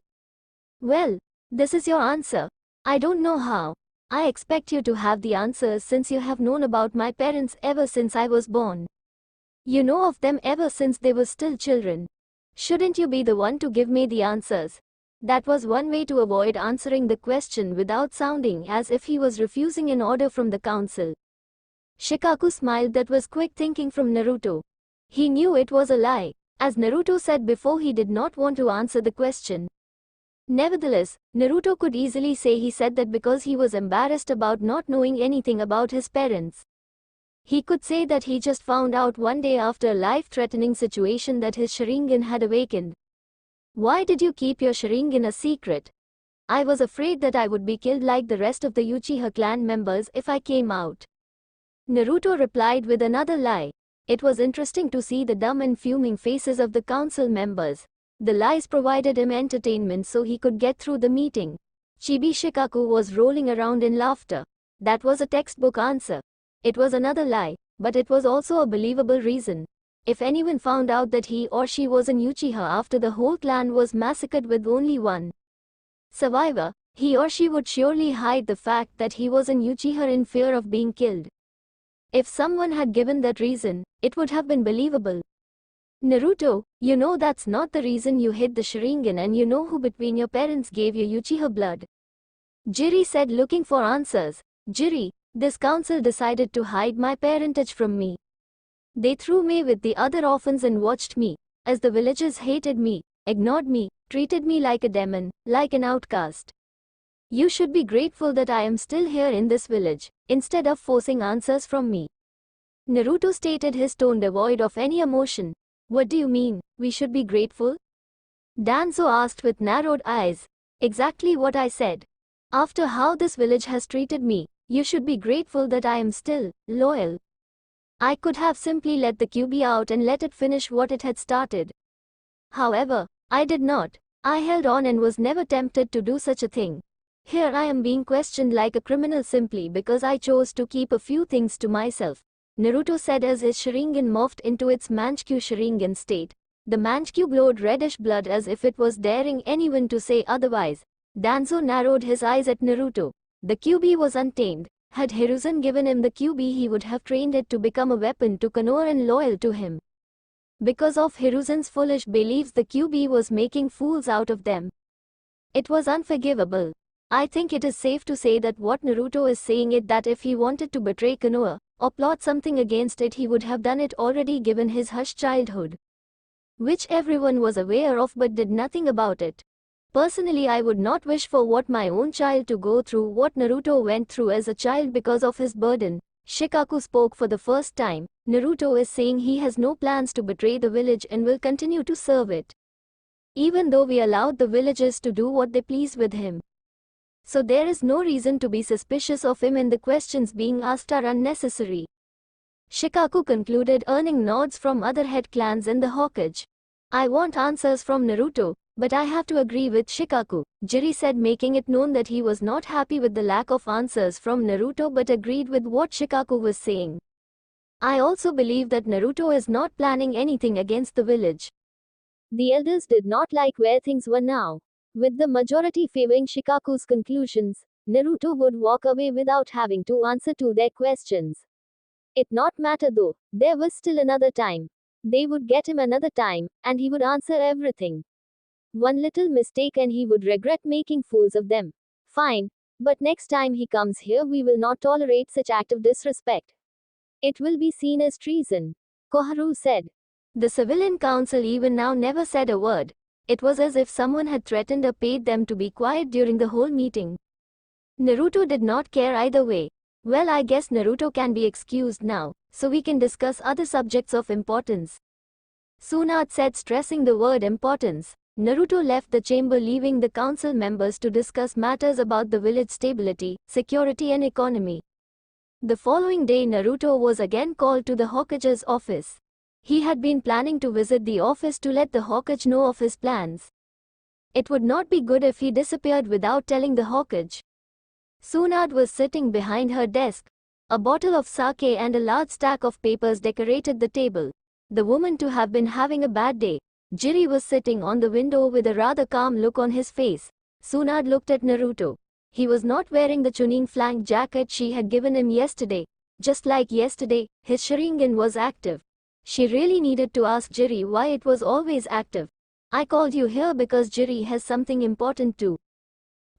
Well, this is your answer. I don't know how. I expect you to have the answers since you have known about my parents ever since I was born. You know of them ever since they were still children. Shouldn't you be the one to give me the answers? That was one way to avoid answering the question without sounding as if he was refusing an order from the council. Shikaku smiled. That was quick thinking from Naruto. He knew it was a lie. As Naruto said before, he did not want to answer the question. Nevertheless, Naruto could easily say he said that because he was embarrassed about not knowing anything about his parents. He could say that he just found out one day after a life-threatening situation that his Sharingan had awakened. Why did you keep your Sharingan a secret? I was afraid that I would be killed like the rest of the Uchiha clan members if I came out. Naruto replied with another lie. It was interesting to see the dumb and fuming faces of the council members. The lies provided him entertainment so he could get through the meeting. Chibi Shikaku was rolling around in laughter. That was a textbook answer. It was another lie, but it was also a believable reason. If anyone found out that he or she was an Uchiha after the whole clan was massacred with only one survivor, he or she would surely hide the fact that he was an Uchiha in fear of being killed. If someone had given that reason, it would have been believable. Naruto, you know that's not the reason you hid the Sharingan, and you know who between your parents gave you Uchiha blood. Jiri said, looking for answers. Jiri, this council decided to hide my parentage from me. They threw me with the other orphans and watched me, as the villagers hated me, ignored me, treated me like a demon, like an outcast. You should be grateful that I am still here in this village, instead of forcing answers from me. Naruto stated, his tone devoid of any emotion. What do you mean, we should be grateful? Danzo asked with narrowed eyes. Exactly what I said. After how this village has treated me, you should be grateful that I am still loyal. I could have simply let the QB out and let it finish what it had started. However, I did not. I held on and was never tempted to do such a thing. Here I am being questioned like a criminal simply because I chose to keep a few things to myself. Naruto said as his Sharingan morphed into its Manchikyu Sharingan state. The Manchikyu glowed reddish blood as if it was daring anyone to say otherwise. Danzo narrowed his eyes at Naruto. The QB was untamed. Had Hiruzen given him the QB, he would have trained it to become a weapon to Konoha and loyal to him. Because of Hiruzen's foolish beliefs, the QB was making fools out of them. It was unforgivable. I think it is safe to say that what Naruto is saying is that if he wanted to betray Konoha, or plot something against it, he would have done it already given his hushed childhood. Which everyone was aware of but did nothing about it. Personally, I would not wish for what my own child to go through what Naruto went through as a child because of his burden. Shikaku spoke for the first time. Naruto is saying he has no plans to betray the village and will continue to serve it. Even though we allowed the villagers to do what they please with him. So there is no reason to be suspicious of him and the questions being asked are unnecessary. Shikaku concluded, earning nods from other head clans in the Hokage. I want answers from Naruto, but I have to agree with Shikaku, Jiri said, making it known that he was not happy with the lack of answers from Naruto but agreed with what Shikaku was saying. I also believe that Naruto is not planning anything against the village. The elders did not like where things were now. With the majority favoring Shikaku's conclusions, Naruto would walk away without having to answer to their questions. It not matter though, there was still another time. They would get him another time, and he would answer everything. One little mistake and he would regret making fools of them. Fine, but next time he comes here we will not tolerate such act of disrespect. It will be seen as treason, Koharu said. The civilian council even now never said a word. It was as if someone had threatened or paid them to be quiet during the whole meeting. Naruto did not care either way. Well, I guess Naruto can be excused now, so we can discuss other subjects of importance. Tsunade said, stressing the word importance. Naruto left the chamber, leaving the council members to discuss matters about the village stability, security and economy. The following day Naruto was again called to the Hokage's office. He had been planning to visit the office to let the Hokage know of his plans. It would not be good if he disappeared without telling the Hokage. Tsunade was sitting behind her desk. A bottle of sake and a large stack of papers decorated the table. The woman to have been having a bad day. Jiri was sitting on the window with a rather calm look on his face. Tsunade looked at Naruto. He was not wearing the Chunin flank jacket she had given him yesterday. Just like yesterday, his Sharingan was active. She really needed to ask Jiri why it was always active. I called you here because Jiri has something important to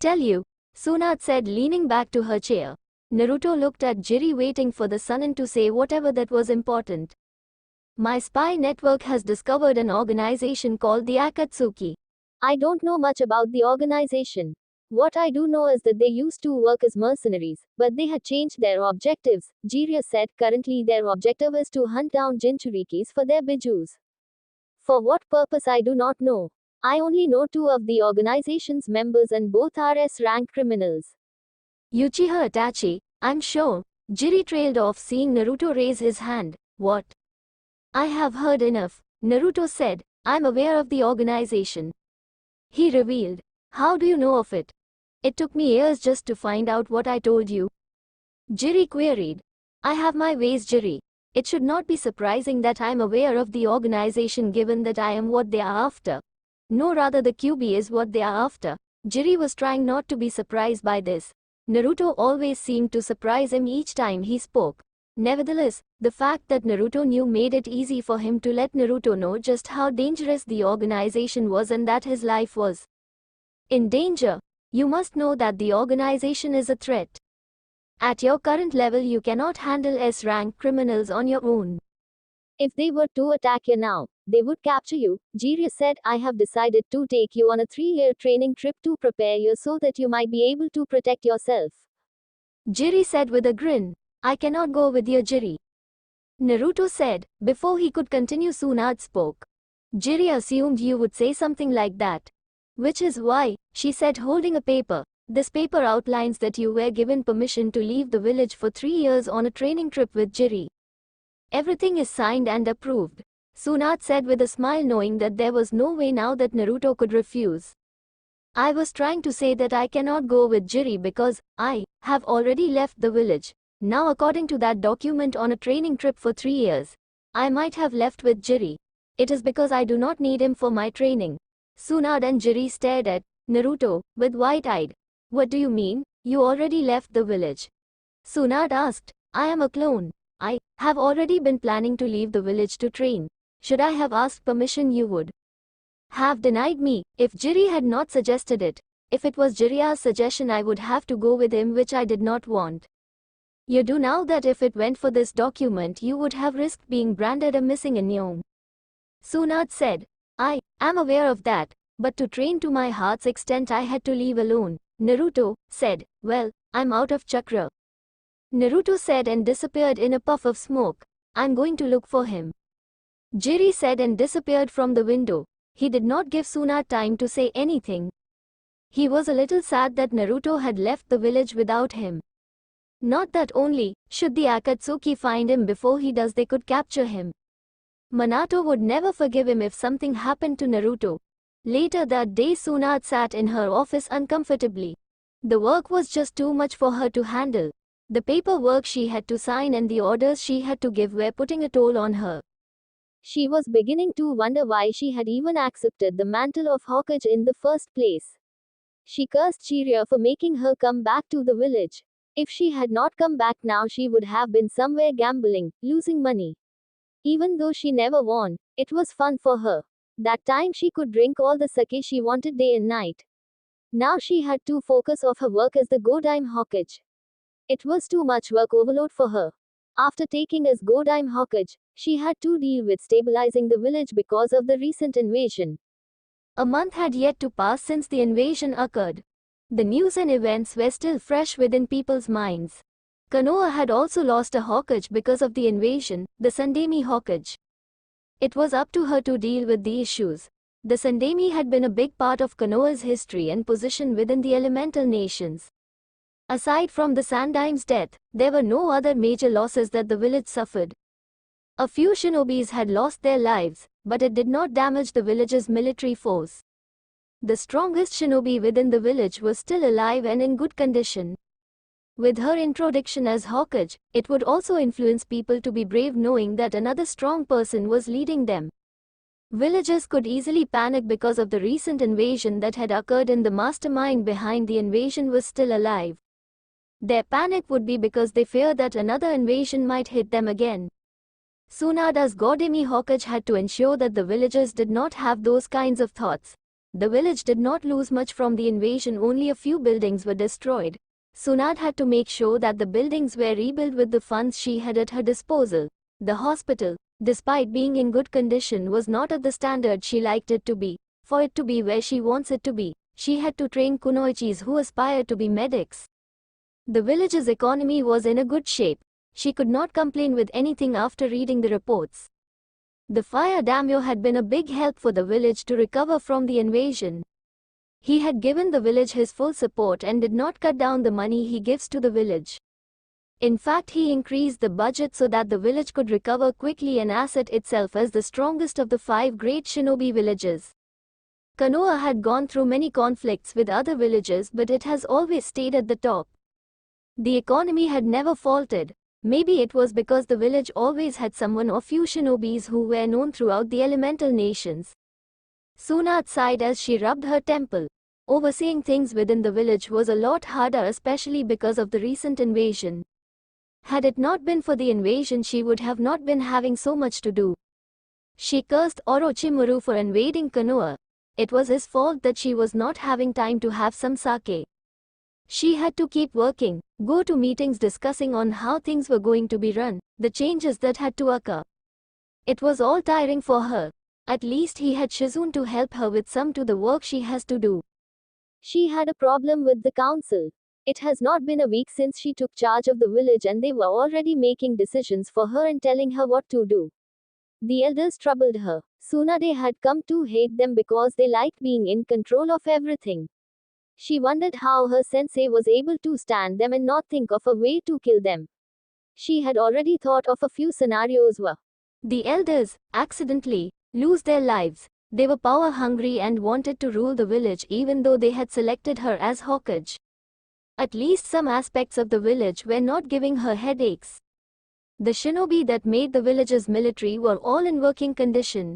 tell you, Sunat said, leaning back to her chair. Naruto looked at Jiri, waiting for the Sannin to say whatever that was important. My spy network has discovered an organization called the Akatsuki. I don't know much about the organization. What I do know is that they used to work as mercenaries, but they had changed their objectives, Jiraiya said. Currently their objective is to hunt down Jinchurikis for their bijus. For what purpose I do not know. I only know 2 of the organization's members and both are S-rank criminals. Uchiha Itachi, I'm sure. Jiri trailed off, seeing Naruto raise his hand. What? I have heard enough, Naruto said. I'm aware of the organization. He revealed. How do you know of it? It took me years just to find out what I told you. Jiri queried. I have my ways, Jiri. It should not be surprising that I'm aware of the organization given that I am what they are after. No, rather the QB is what they are after. Jiri was trying not to be surprised by this. Naruto always seemed to surprise him each time he spoke. Nevertheless, the fact that Naruto knew made it easy for him to let Naruto know just how dangerous the organization was and that his life was in danger. You must know that the organization is a threat. At your current level, you cannot handle S-rank criminals on your own. If they were to attack you now, they would capture you, Jiraiya said. I have decided to take you on a 3-year training trip to prepare you so that you might be able to protect yourself. Jiri said with a grin. I cannot go with you, Jiri. Naruto said. Before he could continue, Tsunade spoke. Jiri assumed you would say something like that. Which is why, she said, holding a paper. This paper outlines that you were given permission to leave the village for 3 years on a training trip with Jiri. Everything is signed and approved, Tsunade said with a smile, knowing that there was no way now that Naruto could refuse. I was trying to say that I cannot go with Jiri because I have already left the village. Now, according to that document, on a training trip for 3 years, I might have left with Jiri. It is because I do not need him for my training. Tsunade and Jiri stared at Naruto with wide-eyed. What do you mean? You already left the village? Tsunade asked. I am a clone. I have already been planning to leave the village to train. Should I have asked permission, you would have denied me. If Jiri had not suggested it, if it was Jiraiya's suggestion, I would have to go with him, which I did not want. You do now that if it went for this document, you would have risked being branded a missing Inyong. Tsunade said. I am aware of that, but to train to my heart's extent I had to leave alone. Naruto said. Well, I'm out of chakra. Naruto said and disappeared in a puff of smoke. I'm going to look for him. Jiri said and disappeared from the window. He did not give Tsunade time to say anything. He was a little sad that Naruto had left the village without him. Not that only, should the Akatsuki find him before he does, they could capture him. Minato would never forgive him if something happened to Naruto. Later that day, Tsunade sat in her office uncomfortably. The work was just too much for her to handle. The paperwork she had to sign and the orders she had to give were putting a toll on her. She was beginning to wonder why she had even accepted the mantle of Hokage in the first place. She cursed Jiraiya for making her come back to the village. If she had not come back now, she would have been somewhere gambling, losing money. Even though she never won, it was fun for her. That time she could drink all the sake she wanted day and night. Now she had to focus on her work as the Godime Hokage. It was too much work overload for her. After taking as Godime Hokage, she had to deal with stabilizing the village because of the recent invasion. A month had yet to pass since the invasion occurred. The news and events were still fresh within people's minds. Konoha had also lost a Hokage because of the invasion, the Sandemi Hokage. It was up to her to deal with the issues. The Sandemi had been a big part of Konoha's history and position within the elemental nations. Aside from the Sandaim's death, there were no other major losses that the village suffered. A few shinobis had lost their lives, but it did not damage the village's military force. The strongest shinobi within the village was still alive and in good condition. With her introduction as Hokage, it would also influence people to be brave, knowing that another strong person was leading them. Villagers could easily panic because of the recent invasion that had occurred and the mastermind behind the invasion was still alive. Their panic would be because they fear that another invasion might hit them again. Tsunada's Godemi Hokage had to ensure that the villagers did not have those kinds of thoughts. The village did not lose much from the invasion, only a few buildings were destroyed. Tsunade had to make sure that the buildings were rebuilt with the funds she had at her disposal. The hospital, despite being in good condition, was not at the standard she liked it to be. For it to be where she wants it to be, she had to train kunoichis who aspire to be medics. The village's economy was in a good shape. She could not complain with anything after reading the reports. The fire daimyo had been a big help for the village to recover from the invasion. He had given the village his full support and did not cut down the money he gives to the village. In fact, he increased the budget so that the village could recover quickly and asset itself as the strongest of the 5 great shinobi villages. Konoha had gone through many conflicts with other villages, but it has always stayed at the top. The economy had never faltered. Maybe it was because the village always had someone or few shinobis who were known throughout the elemental nations. Tsunade sighed as she rubbed her temple. Overseeing things within the village was a lot harder, especially because of the recent invasion. Had it not been for the invasion, she would have not been having so much to do. She cursed Orochimaru for invading Konoha. It was his fault that she was not having time to have some sake. She had to keep working, go to meetings discussing on how things were going to be run, the changes that had to occur. It was all tiring for her. At least he had Shizune to help her with some to the work she has to do. She had a problem with the council. It has not been a week since she took charge of the village and they were already making decisions for her and telling her what to do. The elders troubled her. Tsunade had come to hate them because they liked being in control of everything. She wondered how her sensei was able to stand them and not think of a way to kill them. She had already thought of a few scenarios where the elders, accidentally, lose their lives. They were power hungry and wanted to rule the village even though they had selected her as Hokage. At least some aspects of the village were not giving her headaches. The shinobi that made the village's military were all in working condition.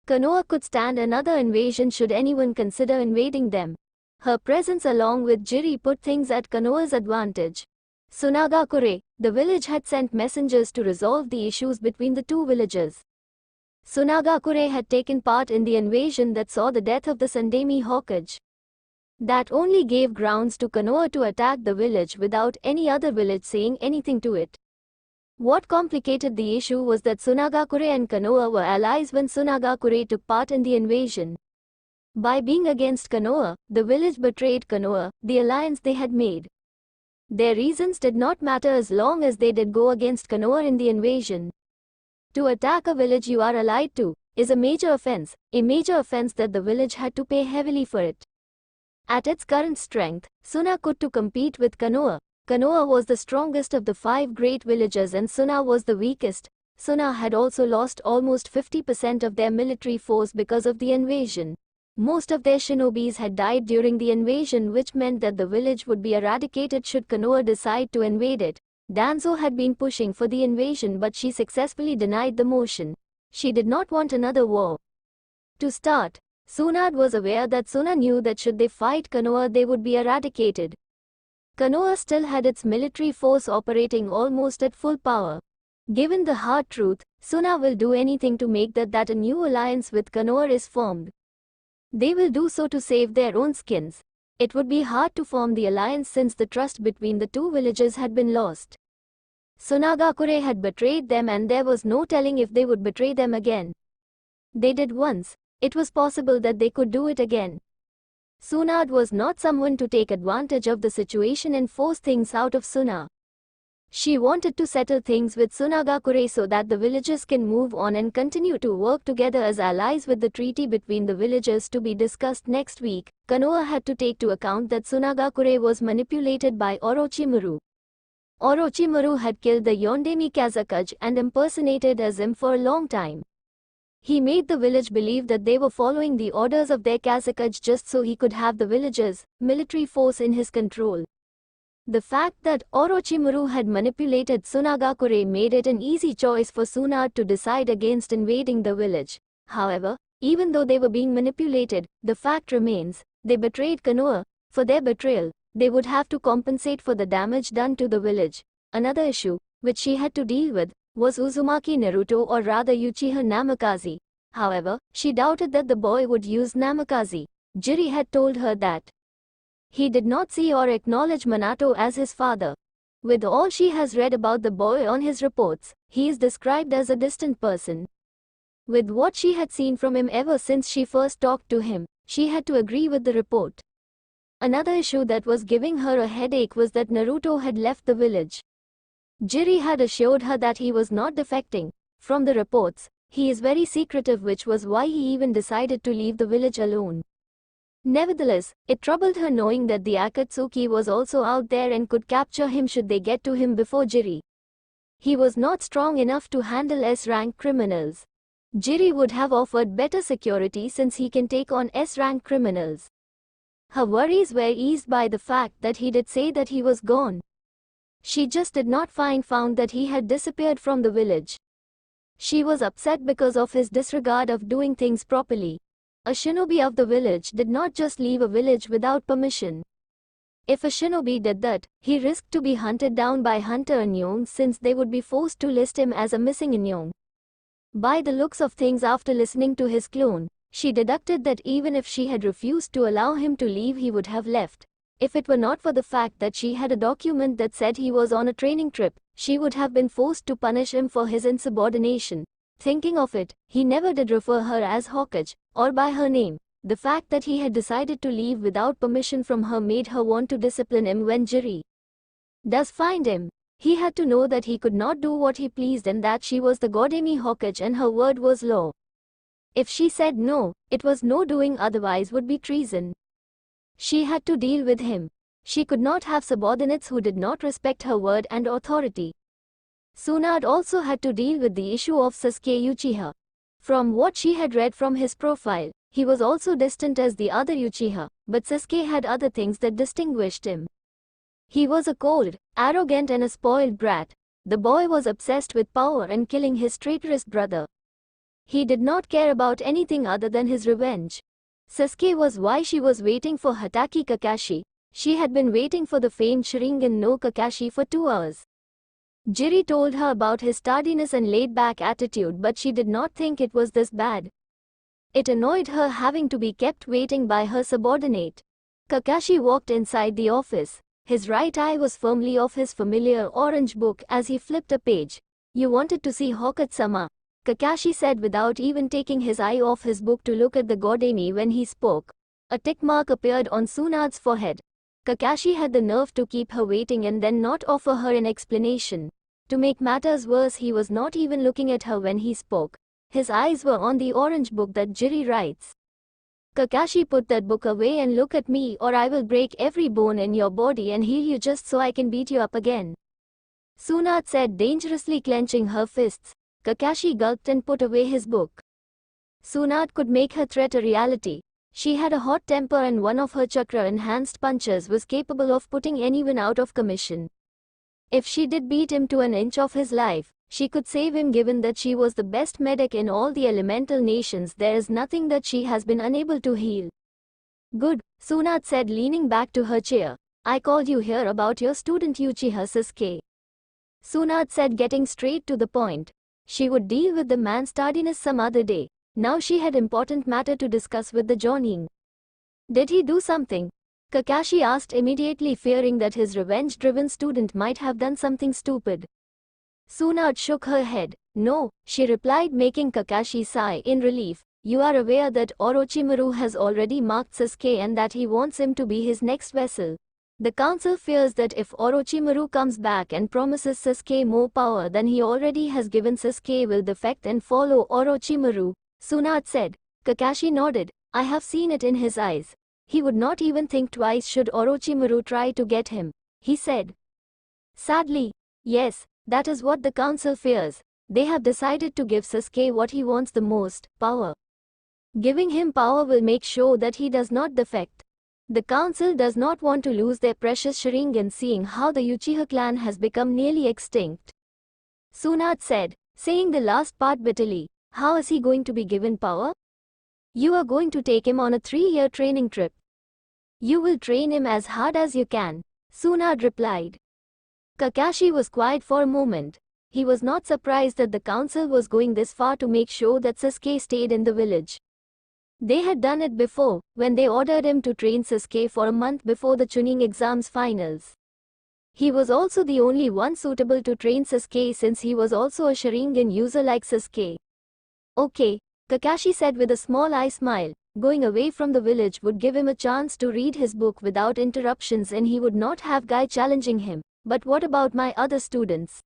Konoha could stand another invasion should anyone consider invading them. Her presence along with Jiri put things at Konoha's advantage. Sunagakure, the village had sent messengers to resolve the issues between the two villages. Sunagakure had taken part in the invasion that saw the death of the Sandemi Hokage. That only gave grounds to Konoha to attack the village without any other village saying anything to it. What complicated the issue was that Sunagakure and Konoha were allies when Sunagakure took part in the invasion. By being against Konoha, the village betrayed Konoha, the alliance they had made. Their reasons did not matter as long as they did go against Konoha in the invasion. To attack a village you are allied to is a major offense that the village had to pay heavily for it. At its current strength, Suna could to compete with Konoha. Konoha was the strongest of the 5 great villages and Suna was the weakest. Suna had also lost almost 50% of their military force because of the invasion. Most of their shinobis had died during the invasion, which meant that the village would be eradicated should Konoha decide to invade it. Danzo had been pushing for the invasion, but she successfully denied the motion. She did not want another war. To start, Tsunade was aware that Suna knew that should they fight Konoha they would be eradicated. Konoha still had its military force operating almost at full power. Given the hard truth, Suna will do anything to make that a new alliance with Konoha is formed. They will do so to save their own skins. It would be hard to form the alliance since the trust between the two villages had been lost. Sunagakure had betrayed them and there was no telling if they would betray them again. They did once, it was possible that they could do it again. Tsunade was not someone to take advantage of the situation and force things out of Suna. She wanted to settle things with Sunagakure so that the villages can move on and continue to work together as allies. With the treaty between the villages to be discussed next week, Konoha had to take to account that Sunagakure was manipulated by Orochimaru. Orochimaru had killed the Yondemi Kazakage and impersonated as him for a long time. He made the village believe that they were following the orders of their Kazakage just so he could have the village's military force in his control. The fact that Orochimaru had manipulated Sunagakure made it an easy choice for Tsunade to decide against invading the village. However, even though they were being manipulated, the fact remains, they betrayed Konoha. For their betrayal, they would have to compensate for the damage done to the village. Another issue, which she had to deal with, was Uzumaki Naruto, or rather Uchiha Namikaze. However, she doubted that the boy would use Namikaze. Jiri had told her that he did not see or acknowledge Minato as his father. With all she has read about the boy on his reports, he is described as a distant person. With what she had seen from him ever since she first talked to him, she had to agree with the report. Another issue that was giving her a headache was that Naruto had left the village. Jiri had assured her that he was not defecting. From the reports, he is very secretive, which was why he even decided to leave the village alone. Nevertheless, it troubled her knowing that the Akatsuki was also out there and could capture him should they get to him before Jiri. He was not strong enough to handle S-rank criminals. Jiri would have offered better security since he can take on S-rank criminals. Her worries were eased by the fact that he did say that he was gone. She just did not found that he had disappeared from the village. She was upset because of his disregard of doing things properly. A shinobi of the village did not just leave a village without permission. If a shinobi did that, he risked to be hunted down by hunter Anyong, since they would be forced to list him as a missing Anyong. By the looks of things, after listening to his clone, she deducted that even if she had refused to allow him to leave, he would have left. If it were not for the fact that she had a document that said he was on a training trip, she would have been forced to punish him for his insubordination. Thinking of it, he never did refer her as Hokage, or by her name. The fact that he had decided to leave without permission from her made her want to discipline him when Jiri does find him. He had to know that he could not do what he pleased and that she was the Godemi Hokage and her word was law. If she said no, it was no doing, otherwise would be treason. She had to deal with him. She could not have subordinates who did not respect her word and authority. Tsunade also had to deal with the issue of Sasuke Uchiha. From what she had read from his profile, he was also distant as the other Uchiha, but Sasuke had other things that distinguished him. He was a cold, arrogant and a spoiled brat. The boy was obsessed with power and killing his traitorous brother. He did not care about anything other than his revenge. Sasuke was why she was waiting for Hatake Kakashi. She had been waiting for the famed Sharingan no Kakashi for 2 hours. Jiri told her about his tardiness and laid-back attitude, but she did not think it was this bad. It annoyed her having to be kept waiting by her subordinate. Kakashi walked inside the office. His right eye was firmly off his familiar orange book as he flipped a page. "You wanted to see Hokage-sama," Kakashi said without even taking his eye off his book to look at the Godemi when he spoke. A tick mark appeared on Tsunade's forehead. Kakashi had the nerve to keep her waiting and then not offer her an explanation. To make matters worse, he was not even looking at her when he spoke. His eyes were on the orange book that Jiri writes. "Kakashi, put that book away and look at me, or I will break every bone in your body and heal you just so I can beat you up again," Tsunade said, dangerously clenching her fists. Kakashi gulped and put away his book. Tsunade could make her threat a reality. She had a hot temper and one of her chakra-enhanced punches was capable of putting anyone out of commission. If she did beat him to an inch of his life, she could save him. Given that she was the best medic in all the elemental nations, there is nothing that she has been unable to heal. "Good," Tsunade said, leaning back to her chair. "I called you here about your student Uchiha Sasuke," Tsunade said, getting straight to the point. She would deal with the man's tardiness some other day. Now she had important matter to discuss with the Jonin. "Did he do something?" Kakashi asked immediately, fearing that his revenge-driven student might have done something stupid. Tsunade shook her head. "No," she replied, making Kakashi sigh in relief. "You are aware that Orochimaru has already marked Sasuke and that he wants him to be his next vessel. The council fears that if Orochimaru comes back and promises Sasuke more power than he already has given, Sasuke will defect and follow Orochimaru," Tsunade said. Kakashi nodded. "I have seen it in his eyes. He would not even think twice should Orochimaru try to get him," he said. "Sadly, yes, that is what the council fears. They have decided to give Sasuke what he wants the most, power. Giving him power will make sure that he does not defect. The council does not want to lose their precious Sharingan, seeing how the Uchiha clan has become nearly extinct," Tsunade said, saying the last part bitterly. How is he going to be given power? You are going to take him on a 3-year training trip. You will train him as hard as you can, Tsunade replied. Kakashi was quiet for a moment. He was not surprised that the council was going this far to make sure that Sasuke stayed in the village. They had done it before, when they ordered him to train Sasuke for a month before the Chunin exams finals. He was also the only one suitable to train Sasuke since he was also a Sharingan user like Sasuke. Okay, Kakashi said with a small eye smile. Going away from the village would give him a chance to read his book without interruptions and he would not have Guy challenging him. But what about my other students?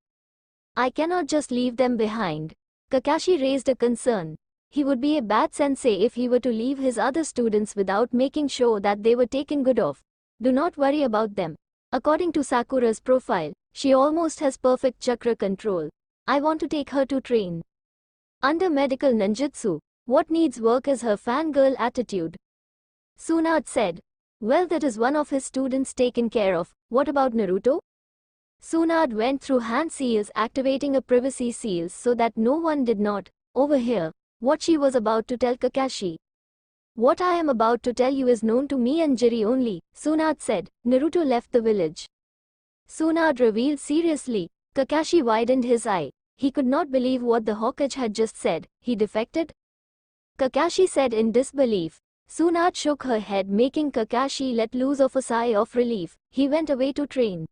I cannot just leave them behind. Kakashi raised a concern. He would be a bad sensei if he were to leave his other students without making sure that they were taken good of. Do not worry about them. According to Sakura's profile, she almost has perfect chakra control. I want to take her to train. Under medical ninjutsu, what needs work is her fangirl attitude. Tsunade said. Well, that is one of his students taken care of. What about Naruto? Tsunade went through hand seals activating a privacy seal so that no one did not overhear what she was about to tell Kakashi. What I am about to tell you is known to me and Jiri only, Tsunade said. Naruto left the village. Tsunade revealed seriously. Kakashi widened his eye. He could not believe what the Hokage had just said. He defected? Kakashi said in disbelief. Tsunade shook her head, making Kakashi let loose of a sigh of relief. He went away to train.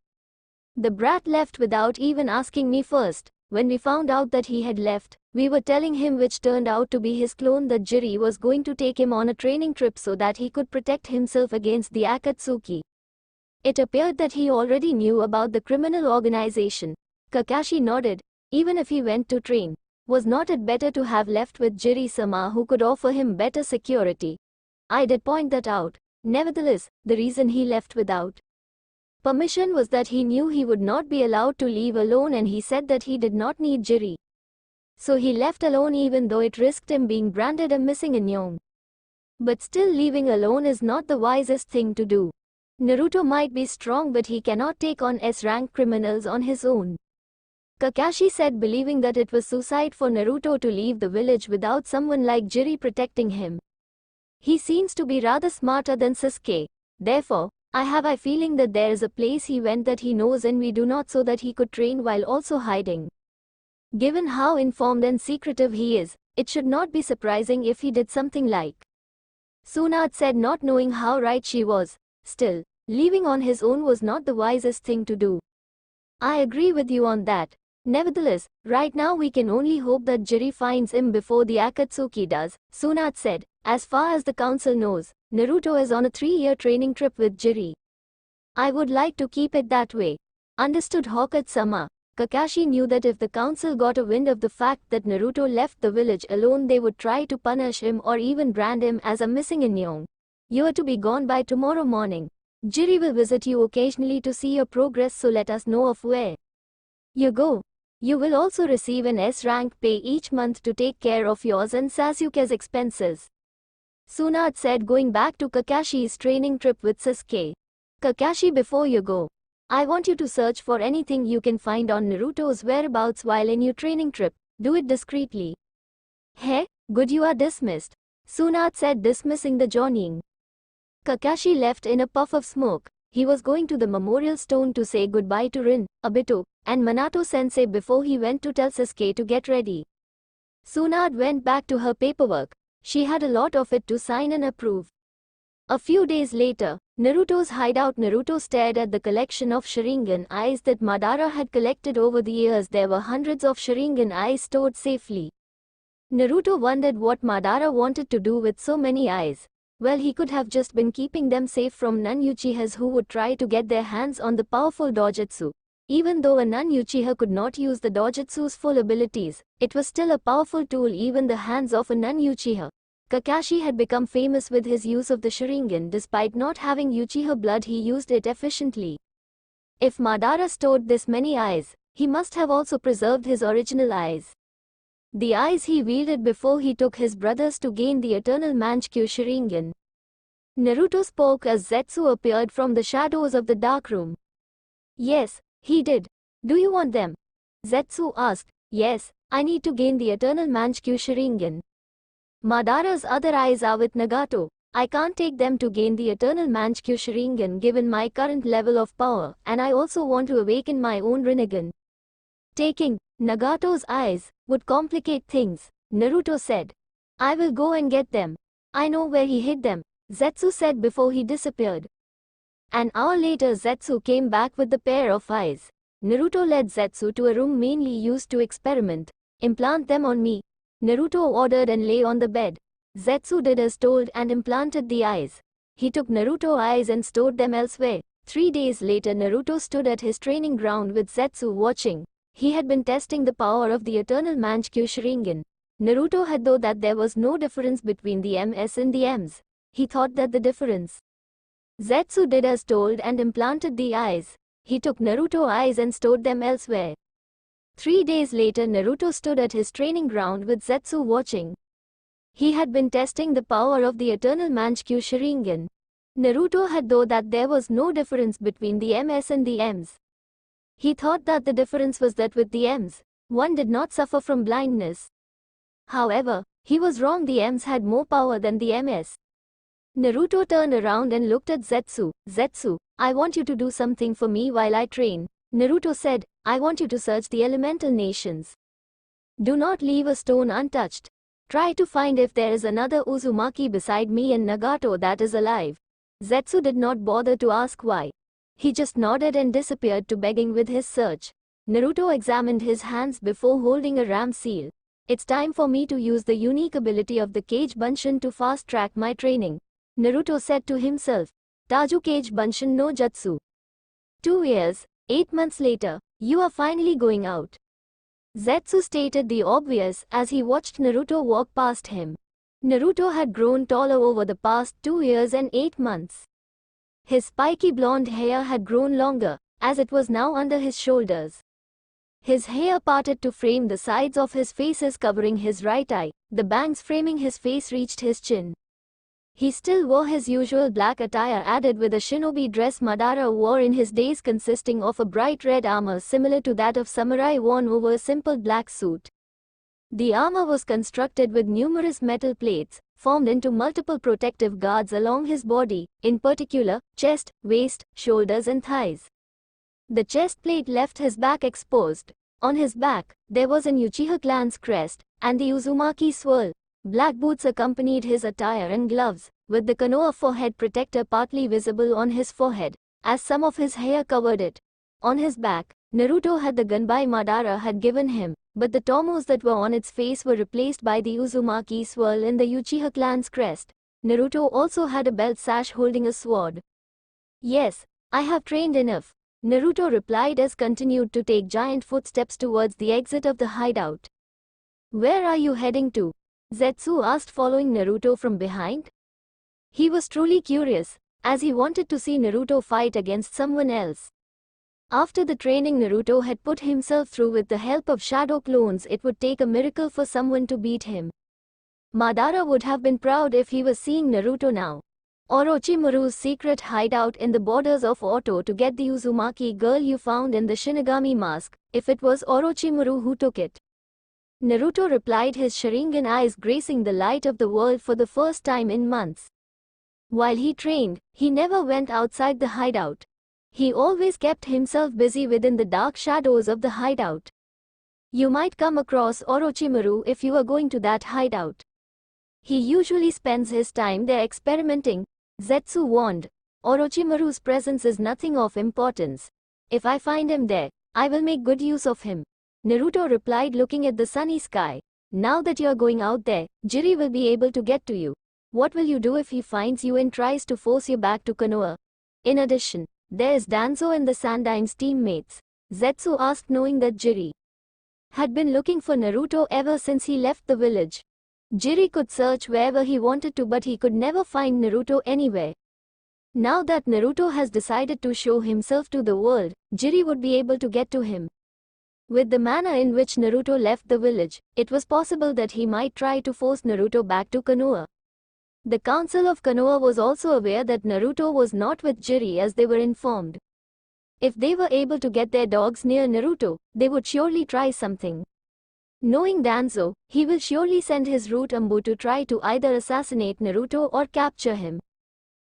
The brat left without even asking me first. When we found out that he had left, we were telling him, which turned out to be his clone, that Jiri was going to take him on a training trip so that he could protect himself against the Akatsuki. It appeared that he already knew about the criminal organization. Kakashi nodded. Even if he went to train, was not it better to have left with Jiri-sama who could offer him better security? I did point that out. Nevertheless, the reason he left without permission was that he knew he would not be allowed to leave alone, and he said that he did not need Jiri. So he left alone even though it risked him being branded a missing Inyong. But still, leaving alone is not the wisest thing to do. Naruto might be strong, but he cannot take on S-rank criminals on his own. Kakashi said, believing that it was suicide for Naruto to leave the village without someone like Jiri protecting him. He seems to be rather smarter than Sasuke. Therefore, I have a feeling that there is a place he went that he knows and we do not, so that he could train while also hiding. Given how informed and secretive he is, it should not be surprising if he did something like. Tsunade said, not knowing how right she was. Still, leaving on his own was not the wisest thing to do. I agree with you on that. Nevertheless, right now we can only hope that Jiri finds him before the Akatsuki does, Tsunade said. As far as the council knows, Naruto is on a 3-year training trip with Jiri. I would like to keep it that way. Understood, Hokage-sama. Kakashi knew that if the council got a wind of the fact that Naruto left the village alone, they would try to punish him or even brand him as a missing Inyong. You are to be gone by tomorrow morning. Jiri will visit you occasionally to see your progress, so let us know of where you go. You will also receive an S-rank pay each month to take care of yours and Sasuke's expenses. Tsunade said, going back to Kakashi's training trip with Sasuke. Kakashi, before you go, I want you to search for anything you can find on Naruto's whereabouts while in your training trip. Do it discreetly. Hey, good, you are dismissed, Tsunade said, dismissing the journeying. Kakashi left in a puff of smoke. He was going to the memorial stone to say goodbye to Rin, Obito, and Minato-sensei before he went to tell Sasuke to get ready. Tsunade went back to her paperwork. She had a lot of it to sign and approve. A few days later, Naruto's hideout. Naruto stared at the collection of Sharingan eyes that Madara had collected over the years. There were hundreds of Sharingan eyes stored safely. Naruto wondered what Madara wanted to do with so many eyes. Well, he could have just been keeping them safe from non-Uchihas who would try to get their hands on the powerful dojutsu. Even though a non-Uchiha could not use the dojutsu's full abilities, it was still a powerful tool. Even the hands of a non-Uchiha. Kakashi had become famous with his use of the Sharingan. Despite not having Uchiha blood, he used it efficiently. If Madara stored this many eyes, he must have also preserved his original eyes. The eyes he wielded before he took his brothers to gain the eternal Manchikyo Sharingan. Naruto spoke as Zetsu appeared from the shadows of the dark room. Yes, he did. Do you want them? Zetsu asked. Yes, I need to gain the eternal Manchukuo Sharingan. Madara's other eyes are with Nagato. I can't take them to gain the eternal Manchukuo Sharingan given my current level of power, and I also want to awaken my own Rinnegan. Taking Nagato's eyes would complicate things, Naruto said. I will go and get them. I know where he hid them, Zetsu said before he disappeared. An hour later Zetsu came back with the pair of eyes. Naruto led Zetsu to a room mainly used to experiment. Implant them on me, Naruto ordered and lay on the bed. Zetsu did as told and implanted the eyes. He took Naruto's eyes and stored them elsewhere. 3 days later Naruto stood at his training ground with Zetsu watching. He had been testing the power of the eternal Manchukuo Sharingan. Naruto had thought that there was no difference between the MS and the Ms. He thought that the difference. Zetsu did as told and implanted the eyes. He took Naruto's eyes and stored them elsewhere. 3 days later Naruto stood at his training ground with Zetsu watching. He had been testing the power of the eternal Manchukuo Sharingan. Naruto had thought that there was no difference between the MS and the Ms. He thought that the difference was that with the Ms, one did not suffer from blindness. However, he was wrong. The Ms had more power than the MS. Naruto turned around and looked at Zetsu. Zetsu, I want you to do something for me while I train. Naruto said, I want you to search the elemental nations. Do not leave a stone untouched. Try to find if there is another Uzumaki beside me and Nagato that is alive. Zetsu did not bother to ask why. He just nodded and disappeared to begging with his search. Naruto examined his hands before holding a ram seal. It's time for me to use the unique ability of the Kage Bunshin to fast-track my training, Naruto said to himself. Taju Kage Bunshin no Jutsu. 2 years, 8 months later, you are finally going out. Zetsu stated the obvious as he watched Naruto walk past him. Naruto had grown taller over the past 2 years and 8 months. His spiky blonde hair had grown longer, as it was now under his shoulders. His hair parted to frame the sides of his faces covering his right eye. The bangs framing his face reached his chin. He still wore his usual black attire added with a shinobi dress Madara wore in his days consisting of a bright red armor similar to that of samurai worn over a simple black suit. The armor was constructed with numerous metal plates, formed into multiple protective guards along his body, in particular, chest, waist, shoulders and thighs. The chest plate left his back exposed. On his back, there was an Uchiha clan's crest, and the Uzumaki swirl. Black boots accompanied his attire and gloves, with the Konoha forehead protector partly visible on his forehead, as some of his hair covered it. On his back, Naruto had the gunbai Madara had given him, but the tomos that were on its face were replaced by the Uzumaki swirl in the Uchiha clan's crest. Naruto also had a belt sash holding a sword. Yes, I have trained enough, Naruto replied as continued to take giant footsteps towards the exit of the hideout. Where are you heading to? Zetsu asked following Naruto from behind. He was truly curious, as he wanted to see Naruto fight against someone else. After the training Naruto had put himself through with the help of shadow clones, it would take a miracle for someone to beat him. Madara would have been proud if he was seeing Naruto now. Orochimaru's secret hideout in the borders of Oto to get the Uzumaki girl you found in the Shinigami mask, if it was Orochimaru who took it. Naruto replied, his Sharingan eyes gracing the light of the world for the first time in months. While he trained, he never went outside the hideout. He always kept himself busy within the dark shadows of the hideout. You might come across Orochimaru if you are going to that hideout. He usually spends his time there experimenting, Zetsu warned. Orochimaru's presence is nothing of importance. If I find him there, I will make good use of him, Naruto replied looking at the sunny sky. Now that you are going out there, Jiri will be able to get to you. What will you do if he finds you and tries to force you back to Konoha? In addition, there is Danzo and the Sandaim's teammates, Zetsu asked, knowing that Jiri had been looking for Naruto ever since he left the village. Jiri could search wherever he wanted to, but he could never find Naruto anywhere. Now that Naruto has decided to show himself to the world, Jiri would be able to get to him. With the manner in which Naruto left the village, it was possible that he might try to force Naruto back to Konoha. The Council of Konoha was also aware that Naruto was not with Jiri, as they were informed. If they were able to get their dogs near Naruto, they would surely try something. Knowing Danzo, he will surely send his root Ambu to try to either assassinate Naruto or capture him.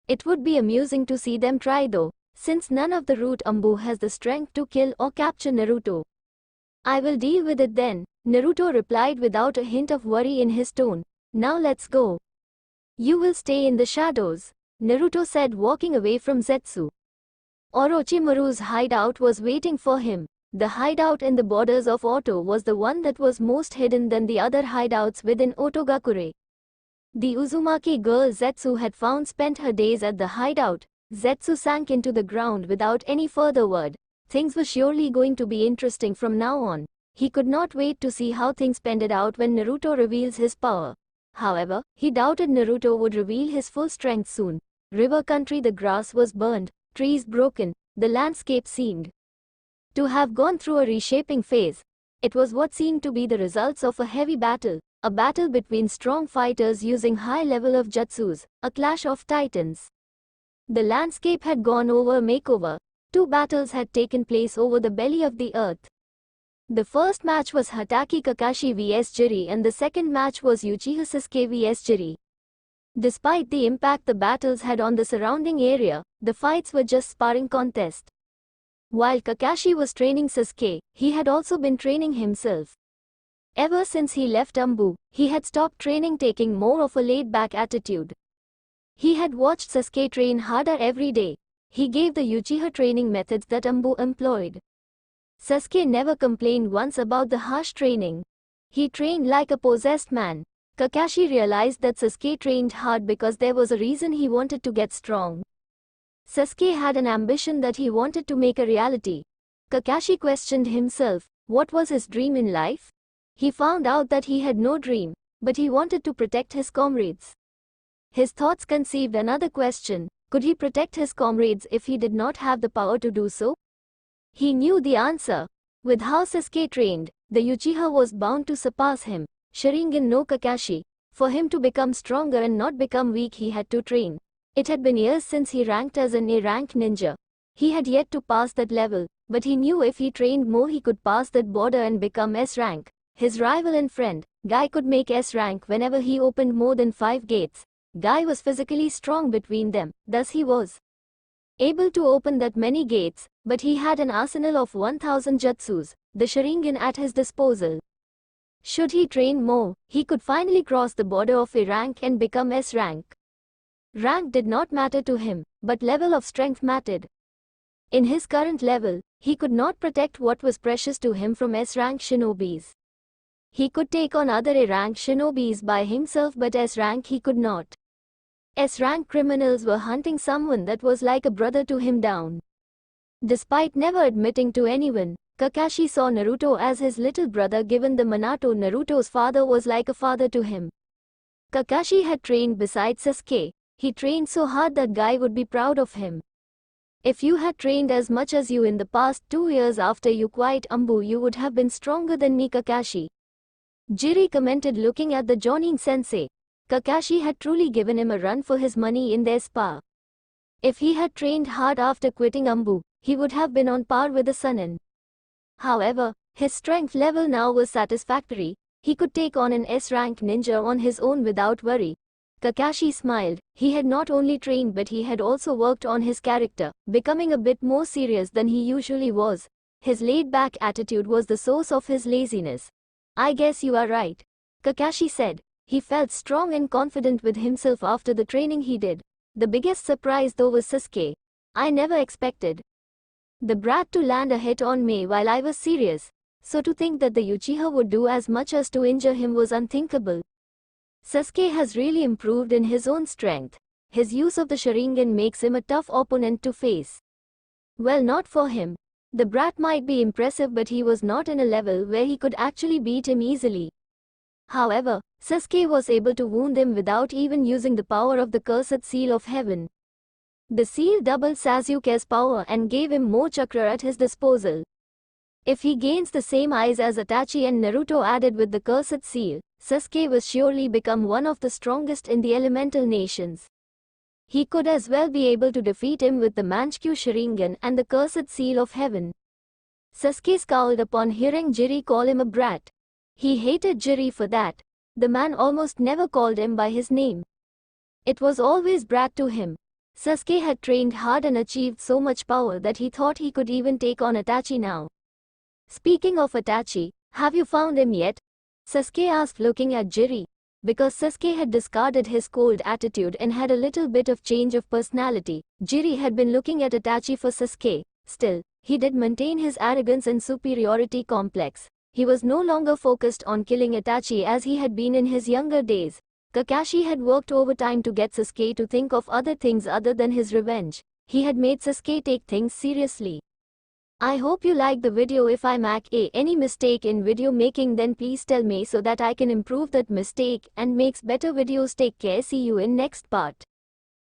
It would be amusing to see them try though, since none of the root Ambu has the strength to kill or capture Naruto. I will deal with it then, Naruto replied without a hint of worry in his tone. Now let's go. You will stay in the shadows, Naruto said, walking away from Zetsu. Orochimaru's hideout was waiting for him. The hideout in the borders of Oto was the one that was most hidden than the other hideouts within Otogakure. The Uzumaki girl Zetsu had found spent her days at the hideout. Zetsu sank into the ground without any further word. Things were surely going to be interesting from now on. He could not wait to see how things panned out when Naruto reveals his power. However, he doubted Naruto would reveal his full strength soon. River country, the grass was burned, trees broken, the landscape seemed to have gone through a reshaping phase. It was what seemed to be the results of a heavy battle, a battle between strong fighters using high level of jutsus, a clash of titans. The landscape had gone over a makeover. Two battles had taken place over the belly of the earth. The first match was Hatake Kakashi vs Jiri and the second match was Uchiha Sasuke vs Jiri. Despite the impact the battles had on the surrounding area, the fights were just sparring contests. While Kakashi was training Sasuke, he had also been training himself. Ever since he left Ambu, he had stopped training, taking more of a laid-back attitude. He had watched Sasuke train harder every day. He gave the Uchiha training methods that Ambu employed. Sasuke never complained once about the harsh training. He trained like a possessed man. Kakashi realized that Sasuke trained hard because there was a reason he wanted to get strong. Sasuke had an ambition that he wanted to make a reality. Kakashi questioned himself, what was his dream in life? He found out that he had no dream, but he wanted to protect his comrades. His thoughts conceived another question, could he protect his comrades if he did not have the power to do so? He knew the answer. With how Sasuke trained, the Uchiha was bound to surpass him. Sharingan no Kakashi. For him to become stronger and not become weak, he had to train. It had been years since he ranked as an A-rank ninja. He had yet to pass that level, but he knew if he trained more he could pass that border and become S-rank. His rival and friend, Guy, could make S-rank whenever he opened more than 5 gates. Guy was physically strong between them, thus he was able to open that many gates, but he had an arsenal of 1000 jutsus, the Sharingan, at his disposal. Should he train more, he could finally cross the border of A-rank and become S-rank. Rank did not matter to him, but level of strength mattered. In his current level, he could not protect what was precious to him from S-rank shinobis. He could take on other A-rank shinobis by himself, but S-rank he could not. S-rank criminals were hunting someone that was like a brother to him down. Despite never admitting to anyone, Kakashi saw Naruto as his little brother. Given the Minato, Naruto's father was like a father to him. Kakashi had trained beside Sasuke. He trained so hard that Guy would be proud of him. If you had trained as much as you in the past 2 years after you quit Ambu, you would have been stronger than me, Kakashi. Jiri commented, looking at the Jonin sensei. Kakashi had truly given him a run for his money in their spa. If he had trained hard after quitting Ambu, he would have been on par with the Sannin. However, his strength level now was satisfactory. He could take on an S-rank ninja on his own without worry. Kakashi smiled. He had not only trained but he had also worked on his character, becoming a bit more serious than he usually was. His laid-back attitude was the source of his laziness. I guess you are right, Kakashi said. He felt strong and confident with himself after the training he did. The biggest surprise though was Sasuke. I never expected the brat to land a hit on me while I was serious. So to think that the Uchiha would do as much as to injure him was unthinkable. Sasuke has really improved in his own strength. His use of the Sharingan makes him a tough opponent to face. Well, not for him. The brat might be impressive, but he was not in a level where he could actually beat him easily. However, Sasuke was able to wound him without even using the power of the cursed seal of heaven. The seal doubled Sasuke's power and gave him more chakra at his disposal. If he gains the same eyes as Itachi and Naruto added with the cursed seal, Sasuke will surely become one of the strongest in the elemental nations. He could as well be able to defeat him with the Manchikyu Sharingan and the cursed seal of heaven. Sasuke scowled upon hearing Jiri call him a brat. He hated Jiri for that. The man almost never called him by his name. It was always brat to him. Sasuke had trained hard and achieved so much power that he thought he could even take on Itachi now. Speaking of Itachi, have you found him yet? Sasuke asked, looking at Jiri. Because Sasuke had discarded his cold attitude and had a little bit of change of personality, Jiri had been looking at Itachi for Sasuke. Still, he did maintain his arrogance and superiority complex. He was no longer focused on killing Itachi as he had been in his younger days. Kakashi had worked overtime to get Sasuke to think of other things other than his revenge. He had made Sasuke take things seriously. I hope you liked the video. If I make any mistake in video making, then please tell me so that I can improve that mistake and makes better videos. Take care. See you in next part.